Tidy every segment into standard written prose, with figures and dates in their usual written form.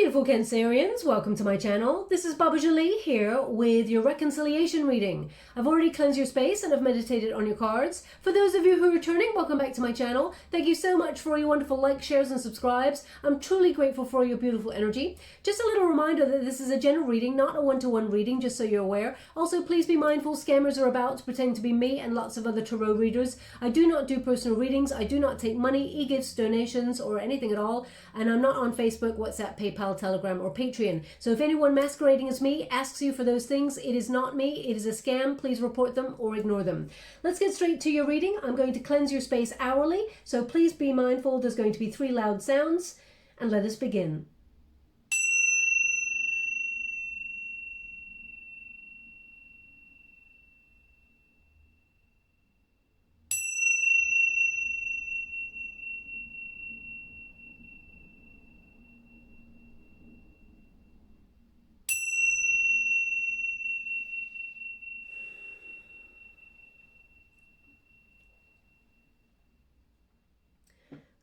beautiful Cancerians, welcome to my channel. This is Baba Jolie here with your reconciliation reading. I've already cleansed your space and I've meditated on your cards. For those of you who are returning, welcome back to my channel. Thank you so much for your wonderful likes, shares and subscribes. I'm truly grateful for your beautiful energy. Just a little reminder that this is a general reading, not a one-to-one reading, just so you're aware. Also, please be mindful, scammers are about to pretend to be me and lots of other tarot readers. I do not do personal readings. I do not take money, e-gifts, donations or anything at all. And I'm not on Facebook, WhatsApp, PayPal, Telegram or Patreon. So if anyone masquerading as me asks you for those things, it is not me, it is a scam. Please report them or ignore them. Let's get straight to your reading. I'm going to cleanse your space hourly, so please be mindful. There's going to be 3 loud sounds, and let us begin.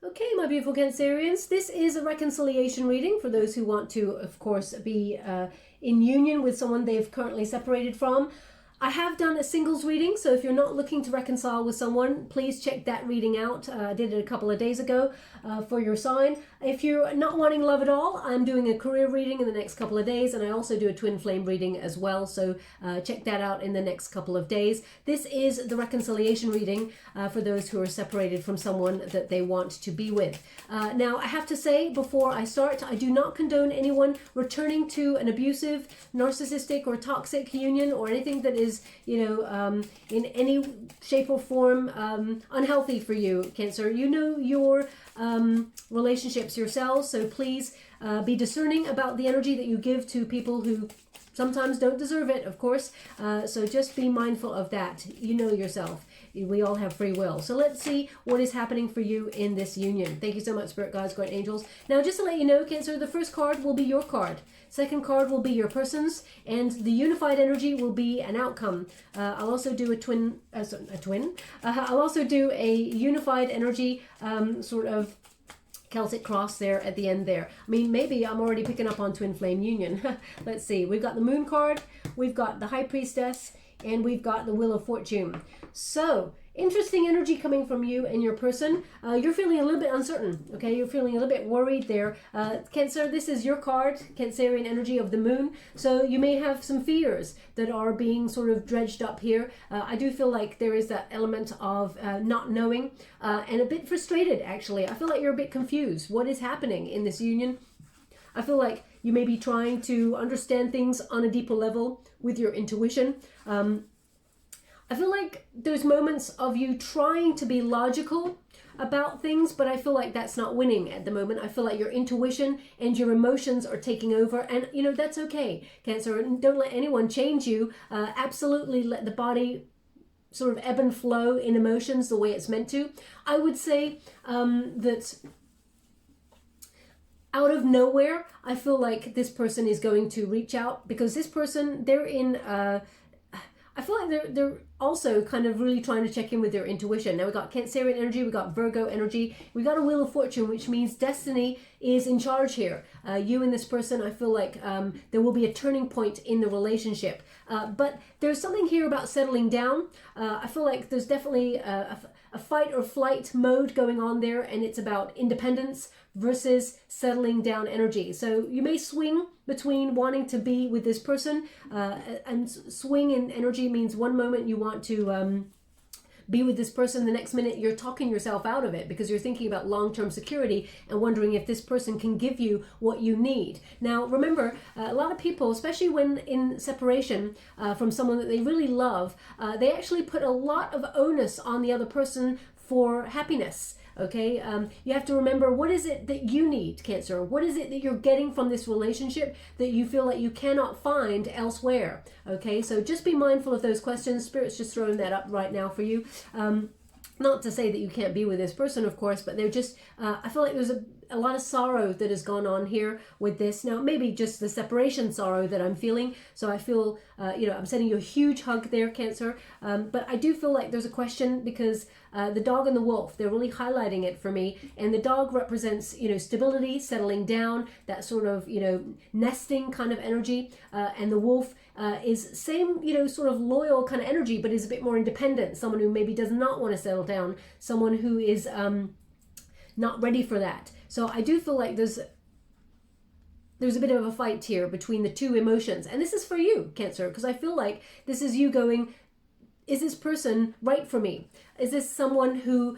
Okay, my beautiful Cancerians, this is a reconciliation reading for those who want to, of course, be in union with someone they've currently separated from. I have done a singles reading, so if you're not looking to reconcile with someone, please check that reading out. I did it a couple of days ago for your sign. If you're not wanting love at all, I'm doing a career reading in the next couple of days, and I also do a twin flame reading as well, so check that out in the next couple of days. This is the reconciliation reading for those who are separated from someone that they want to be with. Now, I have to say before I start, I do not condone anyone returning to an abusive, narcissistic, or toxic union or anything that is, in any shape or form unhealthy for you, Cancer. You know your relationships yourselves, so please be discerning about the energy that you give to people who sometimes don't deserve it, of course. So just be mindful of that. You know yourself. We all have free will. So let's see what is happening for you in this union. Thank you so much, Spirit Guides, Guardian Angels. Now, just to let you know, Cancer, the first card will be your card. Second card will be your person's, and the unified energy will be an outcome. I'll also do I'll also do a unified energy sort of Celtic cross there at the end there. I mean, maybe I'm already picking up on twin flame union. Let's see. We've got the Moon card, we've got the High Priestess, and we've got the Wheel of Fortune. So, interesting energy coming from you and your person. You're feeling a little bit uncertain, okay? You're feeling a little bit worried there. Cancer, this is your card, Cancerian energy of the Moon. So you may have some fears that are being sort of dredged up here. I do feel like there is that element of not knowing and a bit frustrated, actually. I feel like you're a bit confused. What is happening in this union? I feel like you may be trying to understand things on a deeper level with your intuition. I feel like there's moments of you trying to be logical about things, but I feel like that's not winning at the moment. I feel like your intuition and your emotions are taking over, and that's okay, Cancer. Don't let anyone change you. Absolutely let the body sort of ebb and flow in emotions the way it's meant to. I would say that out of nowhere, I feel like this person is going to reach out, because this person, they're in I feel like they're also kind of really trying to check in with their intuition. Now, we've got Cancerian energy, we've got Virgo energy, we've got a Wheel of Fortune, which means destiny is in charge here. You and this person, I feel like there will be a turning point in the relationship. But there's something here about settling down. I feel like there's definitely a fight or flight mode going on there, and it's about independence versus settling down energy. So you may swing between wanting to be with this person, and swing in energy means one moment you want to be with this person, the next minute you're talking yourself out of it because you're thinking about long-term security and wondering if this person can give you what you need. Now, remember, a lot of people, especially when in separation from someone that they really love, they actually put a lot of onus on the other person for happiness. Okay, you have to remember, what is it that you need, Cancer? What is it that you're getting from this relationship that you feel like you cannot find elsewhere? Okay, so just be mindful of those questions. Spirit's just throwing that up right now for you. Not to say that you can't be with this person, of course, but they're just, I feel like there's a lot of sorrow that has gone on here with this. Now, maybe just the separation sorrow that I'm feeling. So I feel, you know, I'm sending you a huge hug there, Cancer. But I do feel like there's a question because the dog and the wolf, they're really highlighting it for me. And the dog represents, you know, stability, settling down, that sort of, you know, nesting kind of energy. And the wolf is same, you know, sort of loyal kind of energy, but is a bit more independent. Someone who maybe does not want to settle down. Someone who is not ready for that. So I do feel like there's a bit of a fight here between the two emotions. And this is for you, Cancer, because I feel like this is you going, is this person right for me? Is this someone who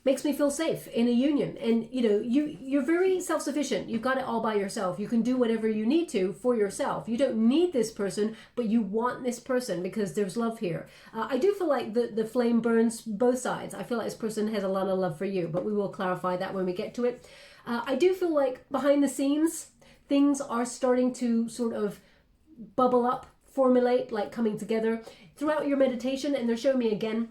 makes me feel safe in a union? And you know, you're very self-sufficient. You've got it all by yourself. You can do whatever you need to for yourself. You don't need this person, but you want this person because there's love here. I do feel like the flame burns both sides. I feel like this person has a lot of love for you, but we will clarify that when we get to it. I do feel like behind the scenes, things are starting to sort of bubble up, formulate, like coming together throughout your meditation. And they're showing me again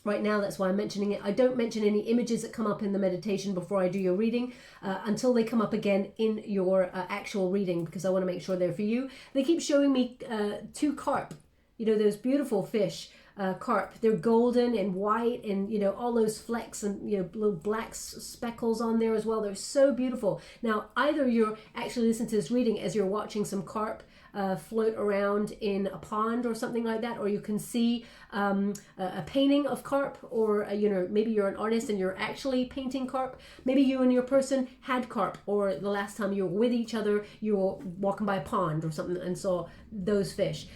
right now, that's why I'm mentioning it. I don't mention any images that come up in the meditation before I do your reading until they come up again in your actual reading, because I want to make sure they're for you. They keep showing me two carp, you know, those beautiful fish. Carp, they're golden and white, and you know, all those flecks and, you know, little black speckles on there as well. They're so beautiful. Now, either you're actually listening to this reading as you're watching some carp float around in a pond or something like that, or you can see a painting of carp, or you know, maybe you're an artist and you're actually painting carp. Maybe you and your person had carp, or the last time you were with each other, you were walking by a pond or something and saw those fish.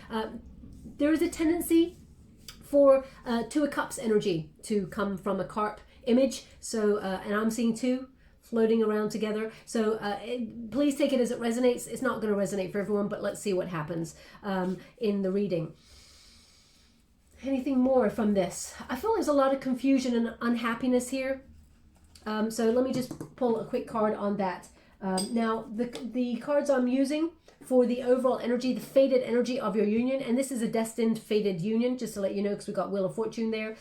There is a tendency for Two of Cups energy to come from a carp image. So, and I'm seeing two floating around together. So please take it as it resonates. It's not going to resonate for everyone, but let's see what happens in the reading. Anything more from this? I feel there's a lot of confusion and unhappiness here. So let me just pull a quick card on that. Now, the cards I'm using for the overall energy, the fated energy of your union, and this is a destined fated union, just to let you know, because we've got Wheel of Fortune there,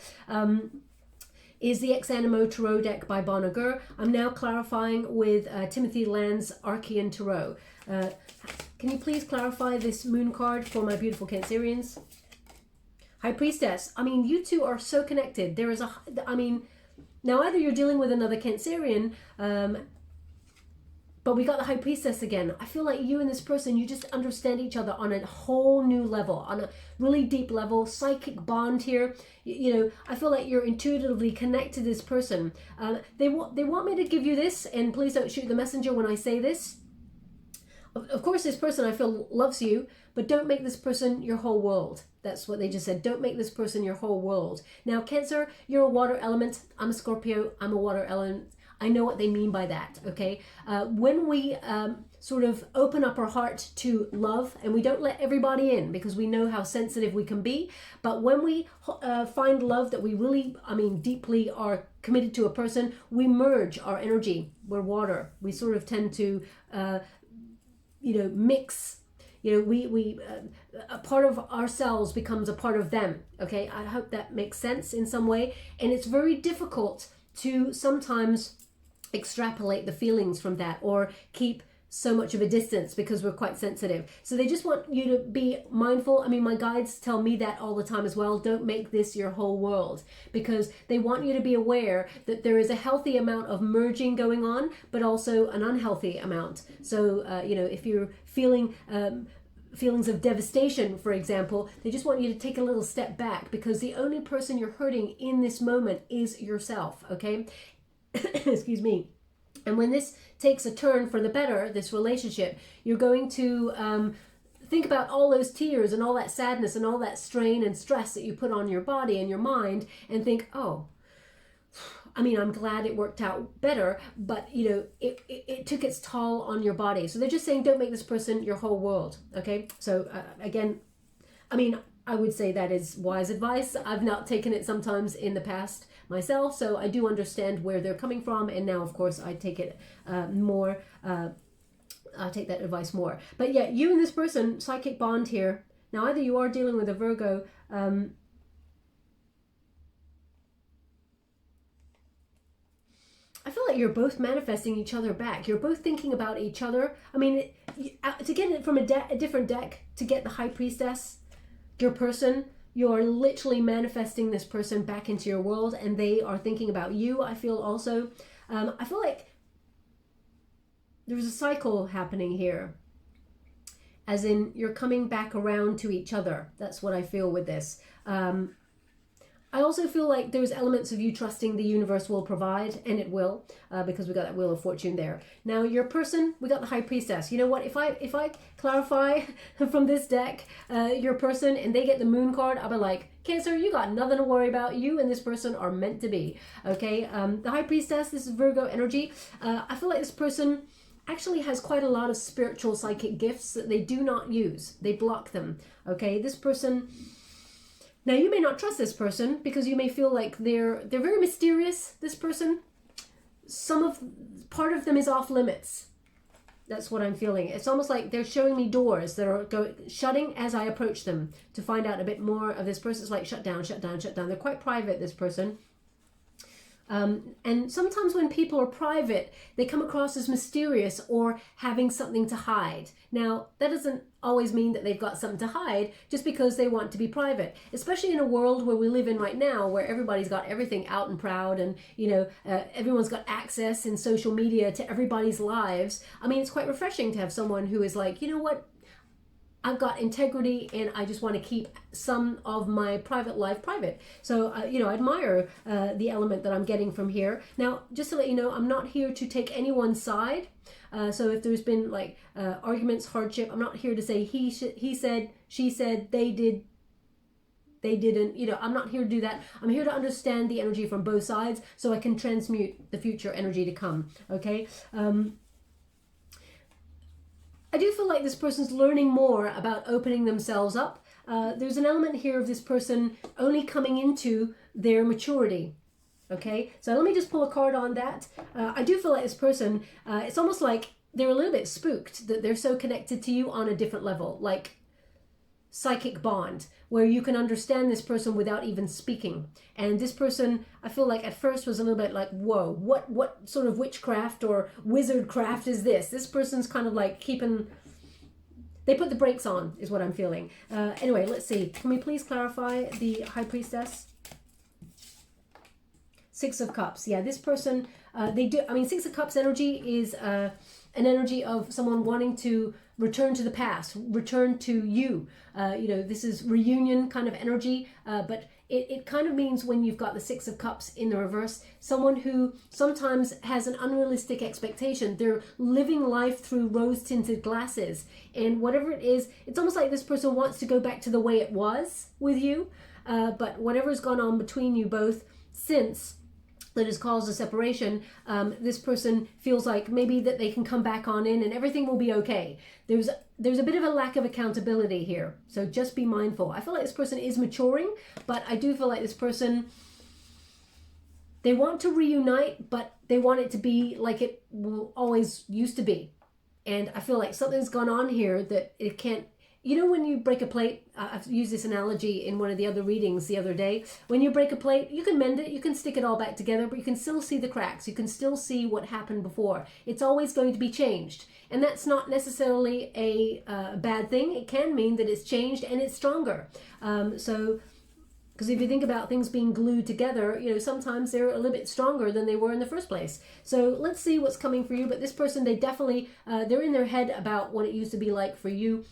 is the Ex Animo Tarot deck by Bonneger. I'm now clarifying with Timothy Land's ARCHEON Tarot. Can you please clarify this moon card for my beautiful Cancerians? High Priestess. I mean, you two are so connected. There is I mean, now either you're dealing with another Cancerian, but we got the High Priestess again. I feel like you and this person, you just understand each other on a whole new level, on a really deep level, psychic bond here. You know, I feel like you're intuitively connected to this person. They want me to give you this, and please don't shoot the messenger when I say this. Of course, this person I feel loves you, but don't make this person your whole world. That's what they just said. Don't make this person your whole world. Now, Cancer, you're a water element. I'm a Scorpio. I'm a water element. I know what they mean by that, okay? When we sort of open up our heart to love, and we don't let everybody in because we know how sensitive we can be, but when we find love that we really, I mean, deeply are committed to a person, we merge our energy. We're water. We sort of tend to, you know, mix. You know, a part of ourselves becomes a part of them, okay? I hope that makes sense in some way. And it's very difficult to sometimes extrapolate the feelings from that, or keep so much of a distance because we're quite sensitive. So they just want you to be mindful. I mean, my guides tell me that all the time as well. Don't make this your whole world, because they want you to be aware that there is a healthy amount of merging going on, but also an unhealthy amount. So, you know, if you're feeling feelings of devastation, for example, they just want you to take a little step back, because the only person you're hurting in this moment is yourself, okay? Excuse me. And when this takes a turn for the better, this relationship, you're going to think about all those tears and all that sadness and all that strain and stress that you put on your body and your mind, and think, oh, I mean, I'm glad it worked out better, but you know, it took its toll on your body. So they're just saying, don't make this person your whole world, okay? So again, I mean, I would say that is wise advice. I've not taken it sometimes in the past myself, so I do understand where they're coming from, and now of course I take it more, I take that advice more. But yeah, you and this person, psychic bond here. Now either you are dealing with a Virgo, I feel like you're both manifesting each other back. You're both thinking about each other. I mean, to get it from a different deck, to get the High Priestess, your person, you're literally manifesting this person back into your world, and they are thinking about you, I feel also. I feel like there's a cycle happening here, as in you're coming back around to each other. That's what I feel with this. I also feel like there's elements of you trusting the universe will provide, and it will, because we got that Wheel of Fortune there. Now, your person, we got the High Priestess. You know what? If I clarify from this deck, your person, and they get the Moon card, I'll be like, Cancer, you got nothing to worry about. You and this person are meant to be. Okay. The High Priestess, this is Virgo energy. I feel like this person actually has quite a lot of spiritual psychic gifts that they do not use. They block them. Okay. This person. Now, you may not trust this person because you may feel like they're very mysterious, this person. Part of them is off limits. That's what I'm feeling. It's almost like they're showing me doors that are shutting as I approach them to find out a bit more of this person. It's like shut down, shut down, shut down. They're quite private, this person. And sometimes when people are private, they come across as mysterious or having something to hide. Now, that doesn't always mean that they've got something to hide just because they want to be private, especially in a world where we live in right now, where everybody's got everything out and proud, and, you know, everyone's got access in social media to everybody's lives. I mean, it's quite refreshing to have someone who is like, you know what? I've got integrity, and I just want to keep some of my private life private. So, you know, I admire the element that I'm getting from here. Now, just to let you know, I'm not here to take anyone's side. So if there's been like arguments, hardship, I'm not here to say he said, she said, they did, they didn't. You know, I'm not here to do that. I'm here to understand the energy from both sides so I can transmute the future energy to come. Okay. I do feel like this person's learning more about opening themselves up. There's an element here of this person only coming into their maturity. Okay, so let me just pull a card on that. I do feel like this person, it's almost like they're a little bit spooked that they're so connected to you on a different level, like psychic bond, where you can understand this person without even speaking. And this person, I feel like at first was a little bit like, whoa, what sort of witchcraft or wizard craft is this? This person's kind of like they put the brakes on, is what I'm feeling. Anyway, let's see. Can we please clarify the High Priestess? Six of Cups. Yeah, this person, Six of Cups energy is an energy of someone wanting to return to the past, return to you. You know, this is reunion kind of energy, but it kind of means when you've got the Six of Cups in the reverse, someone who sometimes has an unrealistic expectation. They're living life through rose-tinted glasses. And whatever it is, it's almost like this person wants to go back to the way it was with you. But whatever's gone on between you both since that has caused a separation, this person feels like maybe that they can come back on in and everything will be okay. There's a bit of a lack of accountability here, so just be mindful. I feel like this person is maturing, but I do feel like this person, they want to reunite, but they want it to be like it will always used to be. And I feel like something's gone on here that it can't. You know, when you break a plate, I've used this analogy in one of the other readings the other day. When you break a plate, you can mend it, you can stick it all back together, but you can still see the cracks. You can still see what happened before. It's always going to be changed. And that's not necessarily a bad thing. It can mean that it's changed and it's stronger. Because if you think about things being glued together, you know, sometimes they're a little bit stronger than they were in the first place. So let's see what's coming for you. But this person, they definitely, they're in their head about what it used to be like for you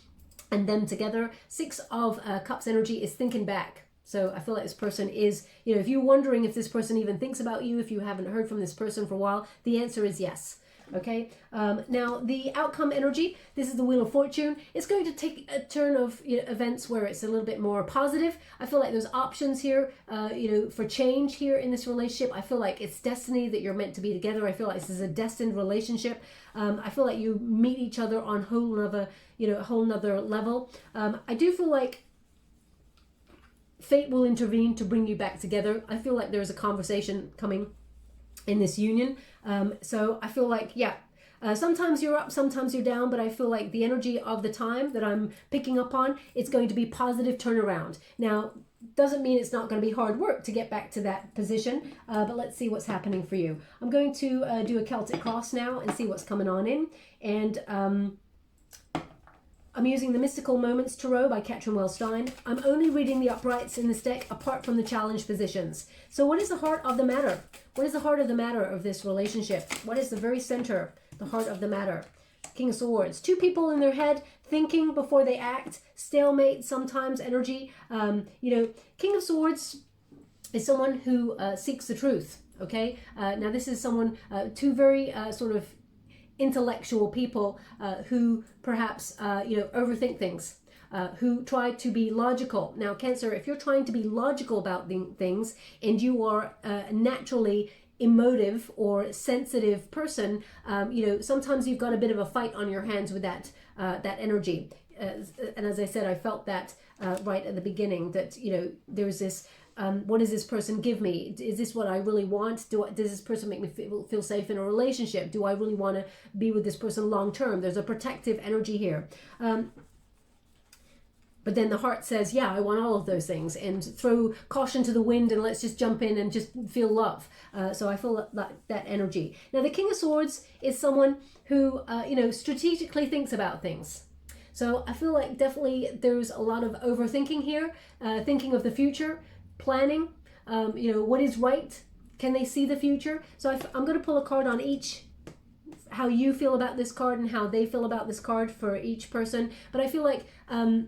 and them together. Six of Cups energy is thinking back. So I feel like this person is, you know, if you're wondering if this person even thinks about you, if you haven't heard from this person for a while, the answer is yes. Okay. Now the outcome energy, this is the Wheel of Fortune. It's going to take a turn of, you know, events where it's a little bit more positive. I feel like there's options here, you know, for change here in this relationship. I feel like it's destiny that you're meant to be together. I feel like this is a destined relationship. I feel like you meet each other on a whole nother level. I do feel like fate will intervene to bring you back together. I feel like there's a conversation coming in this union. So I feel like, yeah, sometimes you're up, sometimes you're down, but I feel like the energy of the time that I'm picking up on, it's going to be positive turnaround. Now, doesn't mean it's not going to be hard work to get back to that position, but let's see what's happening for you. I'm going to do a Celtic cross now and see what's coming on in. And I'm using the Mystical Moments Tarot by CATRIN WELZ STEIN. I'm only reading the uprights in this deck apart from the challenge positions. So what is the heart of the matter? What is the heart of the matter of this relationship? What is the very center, the heart of the matter? King of Swords. Two people in their head thinking before they act. Stalemate sometimes energy. You know, King of Swords is someone who seeks the truth. Okay. Now this is someone, two very sort of intellectual people who perhaps, you know, overthink things. Who try to be logical. Now, Cancer, if you're trying to be logical about things and you are naturally emotive or sensitive person, you know, sometimes you've got a bit of a fight on your hands with that that energy. And as I said, I felt that right at the beginning, that, you know, there's this, what does this person give me? Is this what I really want? Does this person make me feel safe in a relationship? Do I really want to be with this person long term? There's a protective energy here. But then the heart says, yeah, I want all of those things, and throw caution to the wind and let's just jump in and just feel love. So I feel that energy. Now, the King of Swords is someone who, you know, strategically thinks about things. So I feel like definitely there's a lot of overthinking here, thinking of the future, planning, you know, what is right? Can they see the future? So I'm going to pull a card on each, how you feel about this card and how they feel about this card for each person. But I feel like, how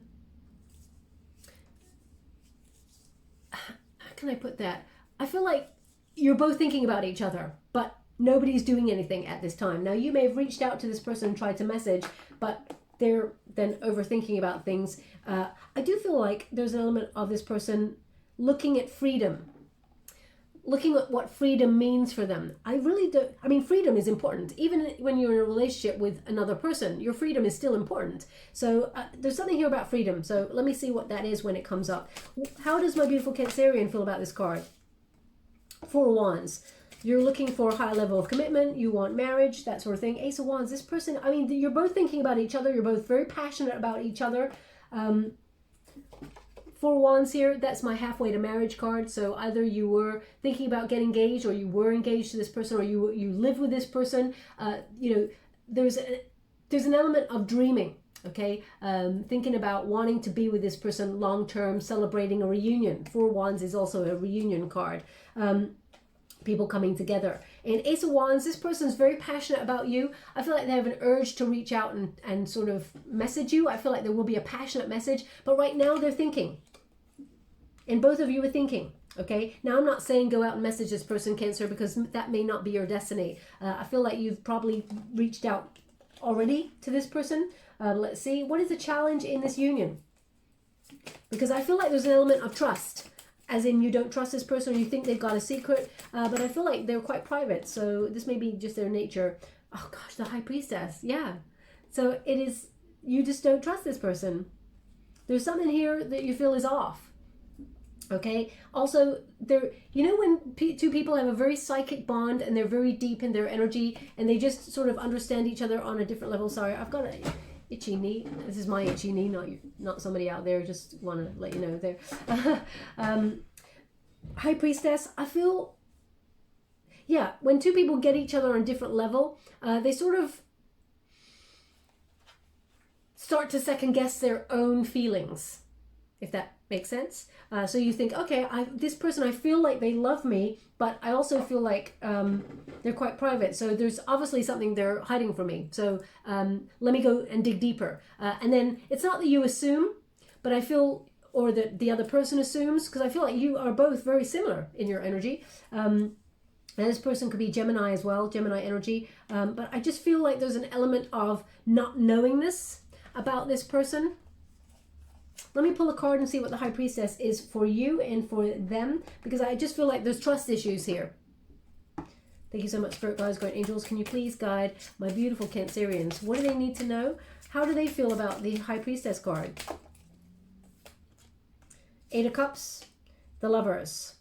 can I put that? I feel like you're both thinking about each other, but nobody's doing anything at this time. Now, you may have reached out to this person and tried to message, but they're then overthinking about things. I do feel like there's an element of this person looking at freedom, looking at what freedom means for them. I really don't, I mean, freedom is important. Even when you're in a relationship with another person, your freedom is still important. So there's something here about freedom. So let me see what that is when it comes up. How does my beautiful Cancerian feel about this card? Four of Wands. You're looking for a high level of commitment. You want marriage, that sort of thing. Ace of Wands. This person, I mean, you're both thinking about each other. You're both very passionate about each other. Four of Wands here, that's my halfway to marriage card. So either you were thinking about getting engaged, or you were engaged to this person, or you live with this person. You know, there's an element of dreaming, okay? Thinking about wanting to be with this person long term, celebrating a reunion. Four of Wands is also a reunion card. People coming together. And Ace of Wands, this person's very passionate about you. I feel like they have an urge to reach out and sort of message you. I feel like there will be a passionate message, but right now they're thinking. And both of you are thinking, okay? Now, I'm not saying go out and message this person, Cancer, because that may not be your destiny. I feel like you've probably reached out already to this person. Let's see, what is the challenge in this union? Because I feel like there's an element of trust. As in, you don't trust this person, or you think they've got a secret, but I feel like they're quite private, so this may be just their nature. Oh gosh, the High Priestess, yeah. So it is, you just don't trust this person. There's something here that you feel is off, okay? Also, you know when two people have a very psychic bond and they're very deep in their energy and they just sort of understand each other on a different level. Sorry, I've got a itchy knee. This is my itchy knee, not somebody out there. Just want to let you know there. High Priestess, I feel, yeah, when two people get each other on a different level, they sort of start to second guess their own feelings, if that makes sense. So you think, okay, this person, I feel like they love me, but I also feel like they're quite private. So there's obviously something they're hiding from me. So let me go and dig deeper. And then it's not that you assume, but I feel, or that the other person assumes, because I feel like you are both very similar in your energy. And this person could be Gemini as well, Gemini energy. But I just feel like there's an element of not knowingness about this person. Let me pull a card and see what the High Priestess is for you and for them, because I just feel like there's trust issues here. Thank you so much, Spirit Guides, Guardian Angels. Can you please guide my beautiful Cancerians? What do they need to know? How do they feel about the High Priestess card? Eight of Cups, the Lovers.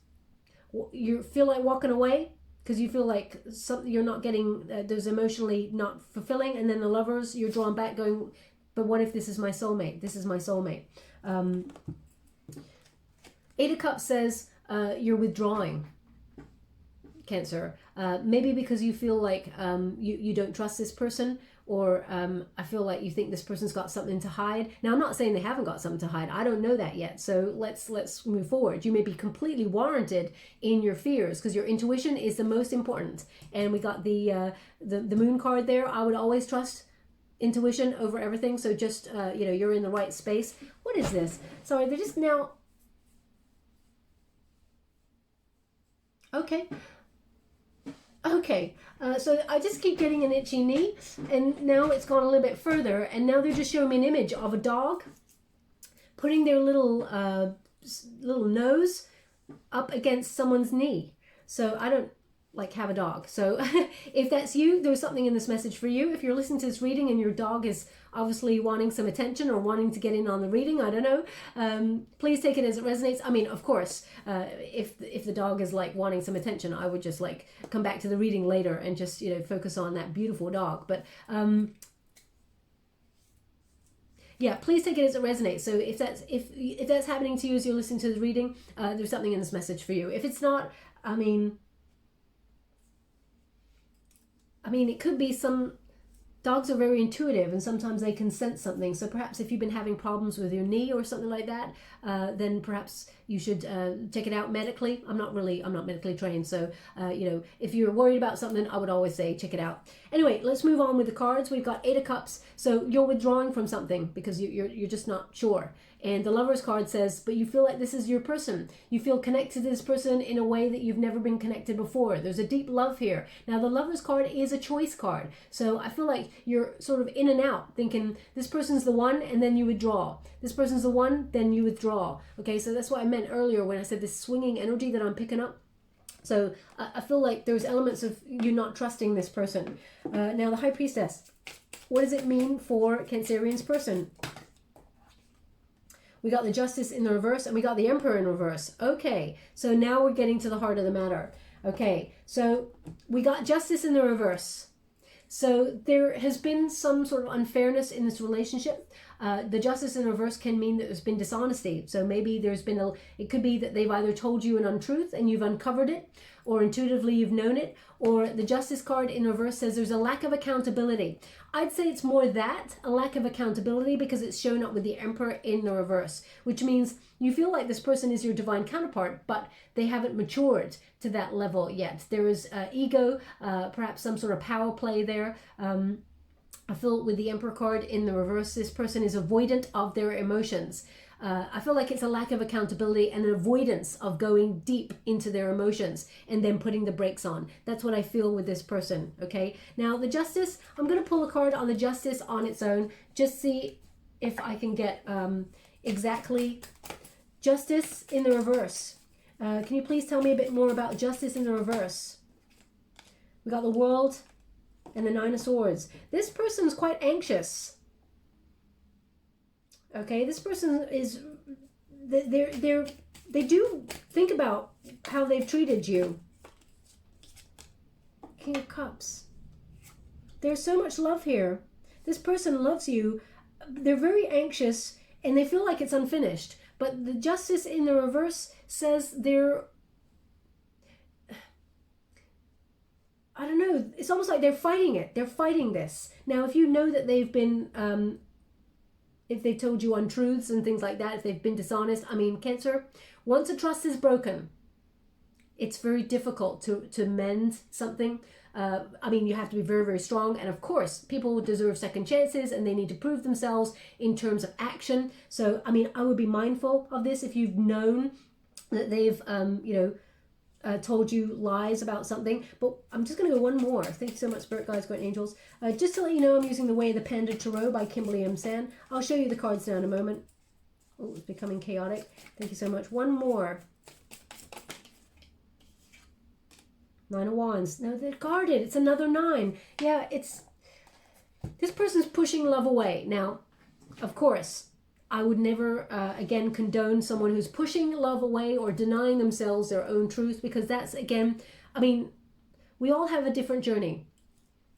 You feel like walking away because you feel like you're not getting, there's emotionally not fulfilling. And then the Lovers, you're drawn back going, but what if this is my soulmate? This is my soulmate. Eight of Cups says you're withdrawing, Cancer. Maybe because you feel like you don't trust this person, or I feel like you think this person's got something to hide. Now, I'm not saying they haven't got something to hide. I don't know that yet. So let's move forward. You may be completely warranted in your fears because your intuition is the most important. And we got the Moon card there. I would always trust intuition over everything. So just, you know, you're in the right space. What is this? Sorry, they're just now... Okay. Okay, so I just keep getting an itchy knee, and now it's gone a little bit further, and now they're just showing me an image of a dog putting their little nose up against someone's knee. So I don't like have a dog. So if that's you, there's something in this message for you. If you're listening to this reading and your dog is obviously wanting some attention or wanting to get in on the reading, I don't know, please take it as it resonates. I mean, of course, if the dog is like wanting some attention, I would just like come back to the reading later and just, you know, focus on that beautiful dog. But yeah, please take it as it resonates. So if that's happening to you as you're listening to the reading, there's something in this message for you. If it's not, I mean, it could be some... Dogs are very intuitive, and sometimes they can sense something. So perhaps if you've been having problems with your knee or something like that, then perhaps you should check it out medically. I'm not medically trained, so you know, if you're worried about something, I would always say check it out. Anyway, let's move on with the cards. We've got Eight of Cups. So you're withdrawing from something because you're just not sure. And the Lovers card says, but you feel like this is your person. You feel connected to this person in a way that you've never been connected before. There's a deep love here. Now, the Lovers card is a choice card. So I feel like you're sort of in and out, thinking this person's the one, and then you withdraw. This person's the one, then you withdraw. Okay, so that's what I meant earlier when I said this swinging energy that I'm picking up. So I feel like there's elements of you not trusting this person. Now, the High Priestess. What does it mean for Cancerian's person? We got the Justice in the reverse, and we got the Emperor in reverse. Okay, so now we're getting to the heart of the matter. Okay, so we got Justice in the reverse. So there has been some sort of unfairness in this relationship. The Justice in reverse can mean that there's been dishonesty. So maybe there's been it could be that they've either told you an untruth and you've uncovered it, or intuitively you've known it, or the Justice card in reverse says there's a lack of accountability. I'd say it's more that, a lack of accountability, because it's shown up with the Emperor in the reverse, which means you feel like this person is your divine counterpart, but they haven't matured to that level yet. There is ego, perhaps some sort of power play there. I feel with the Emperor card in the reverse, this person is avoidant of their emotions. I feel like it's a lack of accountability and an avoidance of going deep into their emotions and then putting the brakes on. That's what I feel with this person, okay? Now, the Justice, I'm going to pull a card on the Justice on its own, just see if I can get exactly Justice in the reverse. Can you please tell me a bit more about Justice in the reverse? We got the World and the Nine of Swords. This person's quite anxious. Okay, this person is, they do think about how they've treated you. King of Cups. There's so much love here. This person loves you. They're very anxious and they feel like it's unfinished. But the Justice in the reverse says they're, I don't know, it's almost like they're fighting it. They're fighting this. Now, if you know that they've been, if they've told you untruths and things like that, if they've been dishonest, I mean, Cancer, once a trust is broken, it's very difficult to mend something. I mean, you have to be very, very strong. And of course, people deserve second chances and they need to prove themselves in terms of action. So, I mean, I would be mindful of this if you've known that they've, you know, told you lies about something. But I'm just going to go one more. Thank you so much, Spirit Guides, Great Angels. Just to let you know, I'm using The Way of the Panda Tarot by Kimberly M. San. I'll show you the cards now in a moment. Oh, it's becoming chaotic. Thank you so much. One more. Nine of Wands. No, they're guarded. It's another 9. Yeah, it's... This person's pushing love away. Now, of course, I would never, again, condone someone who's pushing love away or denying themselves their own truth, because that's, again, I mean, we all have a different journey.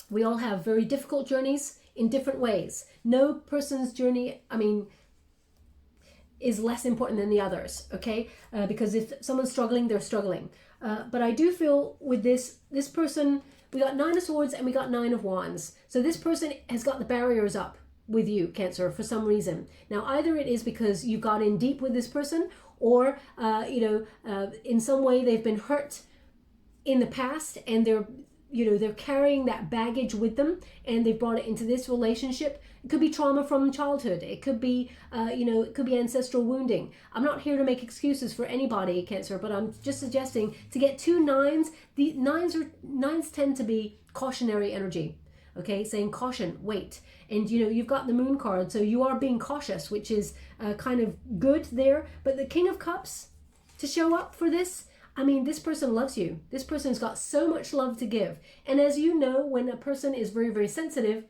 We all have very difficult journeys in different ways. No person's journey, I mean, is less important than the others, okay? Because if someone's struggling, they're struggling. But I do feel with this person, we got 9 of Swords and we got 9 of Wands. So this person has got the barriers up with you, Cancer, for some reason. Now, either it is because you got in deep with this person, or, in some way they've been hurt in the past, and they're carrying that baggage with them, and they've brought it into this relationship. It could be trauma from childhood. It could be, it could be ancestral wounding. I'm not here to make excuses for anybody, Cancer, but I'm just suggesting to get 2 9s. The nines tend to be cautionary energy. Okay, saying caution, wait. And you've got the Moon card, so you are being cautious, which is kind of good there. But the King of Cups to show up for this, I mean, this person loves you. This person's got so much love to give. And as you know, when a person is very, very sensitive,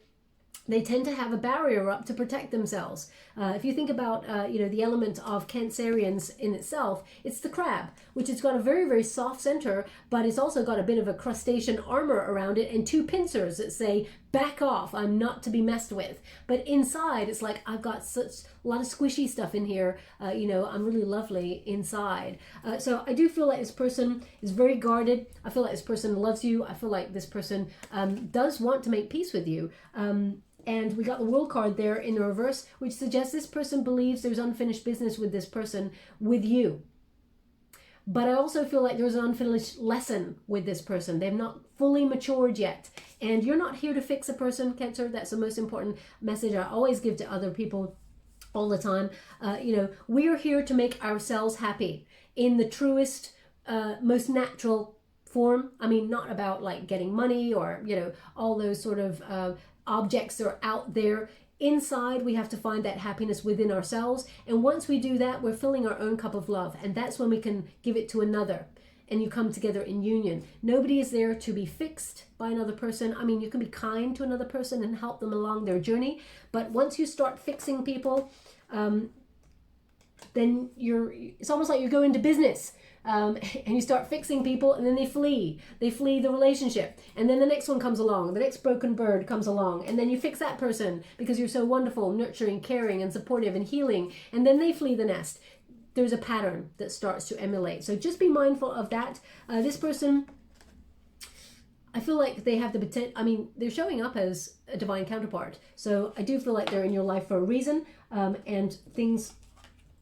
they tend to have a barrier up to protect themselves. If you think about, the element of Cancerians in itself, it's the crab, which has got a very, very soft center, but it's also got a bit of a crustacean armor around it and 2 pincers that say, back off, I'm not to be messed with. But inside, it's like, I've got such a lot of squishy stuff in here. I'm really lovely inside. So I do feel like this person is very guarded. I feel like this person loves you. I feel like this person does want to make peace with you. And we got the World card there in the reverse, which suggests this person believes there's unfinished business with this person, with you. But I also feel like there's an unfinished lesson with this person. They've not fully matured yet. And you're not here to fix a person, Cancer. That's the most important message I always give to other people all the time. We are here to make ourselves happy in the truest, most natural form. I mean, not about like getting money or, all those sort of objects that are out there. Inside, we have to find that happiness within ourselves. And once we do that, we're filling our own cup of love. And that's when we can give it to another. And you come together in union. Nobody is there to be fixed by another person. I mean, you can be kind to another person and help them along their journey. But once you start fixing people, then it's almost like you go into business. And you start fixing people, and then they flee the relationship, and then the next one comes along, the next broken bird comes along, and then you fix that person because you're so wonderful, nurturing, caring, and supportive, and healing, and then they flee the nest. There's a pattern that starts to emulate, so just be mindful of that. This person, I feel like they have the potential. I mean, they're showing up as a divine counterpart, so I do feel like they're in your life for a reason, and things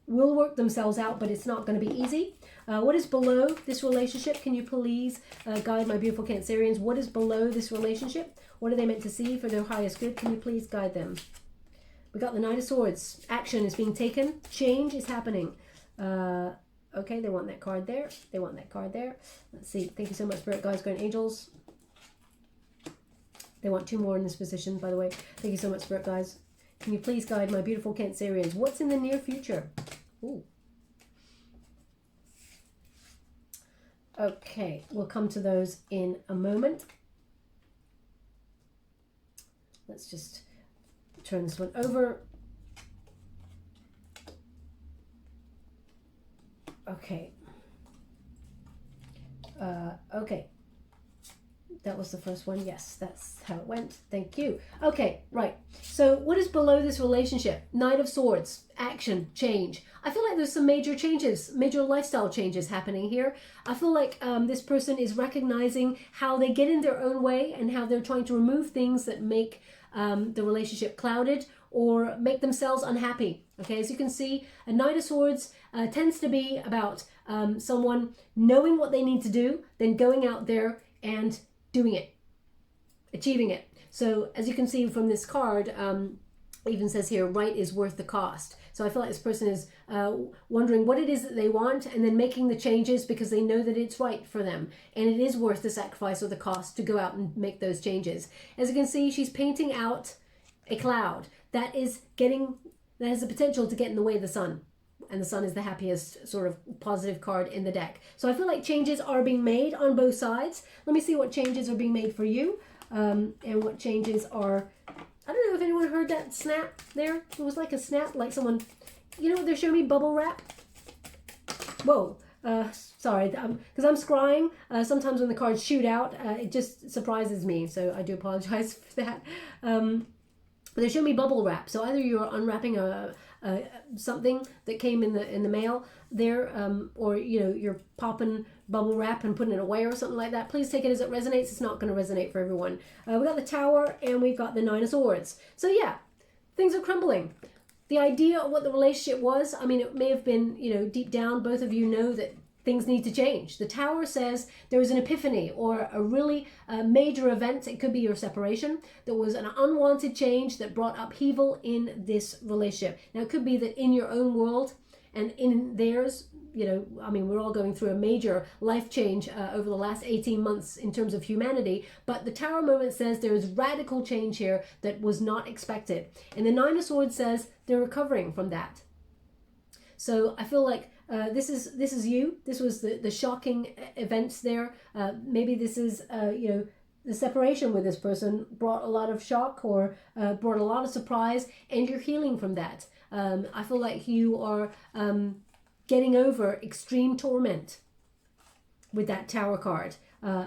will work themselves out, but it's not going to be easy. What is below this relationship? Can you please guide my beautiful Cancerians? What is below this relationship? What are they meant to see for their highest good? Can you please guide them? We got the Knight of Swords. Action is being taken. Change is happening. Okay, they want that card there. They want that card there. Let's see. Thank you so much, Spirit Guides, Guardian Angels. They want 2 more in this position, by the way. Thank you so much, Spirit Guides. Can you please guide my beautiful Cancerians? What's in the near future? Ooh. Okay, we'll come to those in a moment. Let's just turn this one over. Okay. Okay. That was the first one. Yes, that's how it went. Thank you. Okay, right. So what is below this relationship? Knight of Swords, action, change. I feel like there's some major changes, major lifestyle changes happening here. I feel like this person is recognizing how they get in their own way and how they're trying to remove things that make the relationship clouded or make themselves unhappy. Okay, as you can see, a Knight of Swords tends to be about someone knowing what they need to do, then going out there and doing it, achieving it. So as you can see from this card, it even says here, right is worth the cost. So I feel like this person is wondering what it is that they want and then making the changes because they know that it's right for them. And it is worth the sacrifice or the cost to go out and make those changes. As you can see, she's painting out a cloud that has the potential to get in the way of the sun. And the sun is the happiest sort of positive card in the deck. So I feel like changes are being made on both sides. Let me see what changes are being made for you and what changes are... I don't know if anyone heard that snap there. It was like a snap, like someone... You know, they're showing me bubble wrap. Whoa. Sorry, because I'm scrying. Sometimes when the cards shoot out, it just surprises me. So I do apologize for that. But they show me bubble wrap. So either you're unwrapping a something that came in the mail there, or you're popping bubble wrap and putting it away or something like that. Please take it as it resonates. It's not going to resonate for everyone. We got the Tower and we've got the Nine of Swords. So yeah, things are crumbling. The idea of what the relationship was, I mean, it may have been, deep down, both of you know that things need to change. The Tower says there was an epiphany or a really major event. It could be your separation. There was an unwanted change that brought upheaval in this relationship. Now, it could be that in your own world and in theirs, I mean, we're all going through a major life change over the last 18 months in terms of humanity. But the Tower moment says there is radical change here that was not expected. And the Nine of Swords says they're recovering from that. So I feel like this is you. This was the shocking events there. Maybe this is, the separation with this person brought a lot of shock or brought a lot of surprise, and you're healing from that. I feel like you are getting over extreme torment with that Tower card.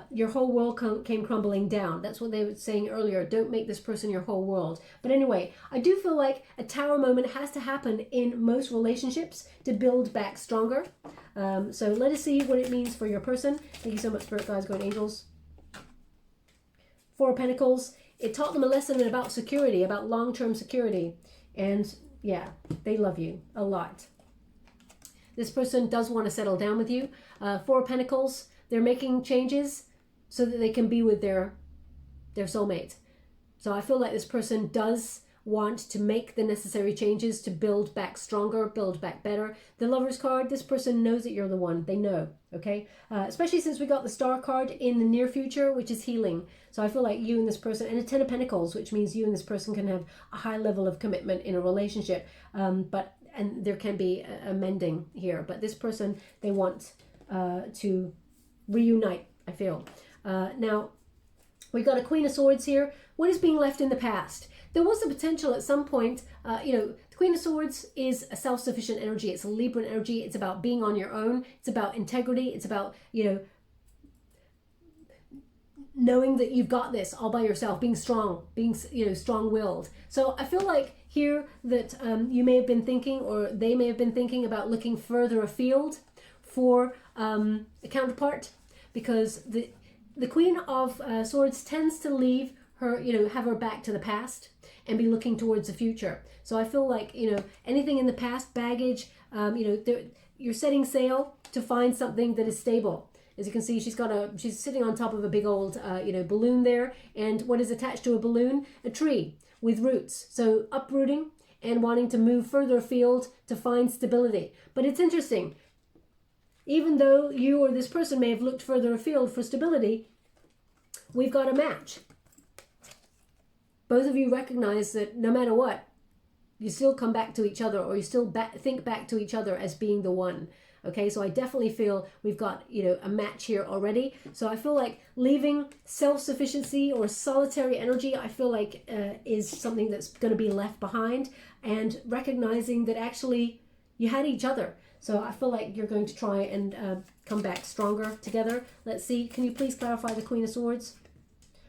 Your whole world came crumbling down. That's what they were saying earlier. Don't make this person your whole world. But anyway, I do feel like a Tower moment has to happen in most relationships to build back stronger. So let us see what it means for your person. Thank you so much, Spirit Guides, Guardian Angels. Four of Pentacles. It taught them a lesson about security, about long-term security. And yeah, they love you a lot. This person does want to settle down with you. Four of Pentacles, they're making changes so that they can be with their soulmate. So I feel like this person does want to make the necessary changes to build back stronger, build back better. The Lovers card, this person knows that you're the one. They know, okay? Especially since we got the Star card in the near future, which is healing. So I feel like you and this person, and a Ten of Pentacles, which means you and this person can have a high level of commitment in a relationship. And there can be a mending here. But this person, they want to reunite, I feel. Now, we've got a Queen of Swords here. What is being left in the past? There was the potential at some point, the Queen of Swords is a self-sufficient energy. It's a Libran energy. It's about being on your own. It's about integrity. It's about, knowing that you've got this all by yourself, being strong, being, strong-willed. So I feel like here that you may have been thinking, or they may have been thinking about looking further afield for a counterpart, because the Queen of Swords tends to leave her, have her back to the past and be looking towards the future. So I feel like, anything in the past, baggage, you're setting sail to find something that is stable. As you can see, she's sitting on top of a big old, balloon there. And what is attached to a balloon? A tree with roots. So uprooting and wanting to move further afield to find stability. But it's interesting. Even though you or this person may have looked further afield for stability, we've got a match. Both of you recognize that no matter what, you still come back to each other, or you still think back to each other as being the one. Okay, so I definitely feel we've got, a match here already. So I feel like leaving self-sufficiency or solitary energy, I feel like is something that's going to be left behind, and recognizing that actually you had each other. So I feel like you're going to try and come back stronger together. Let's see. Can you please clarify the Queen of Swords?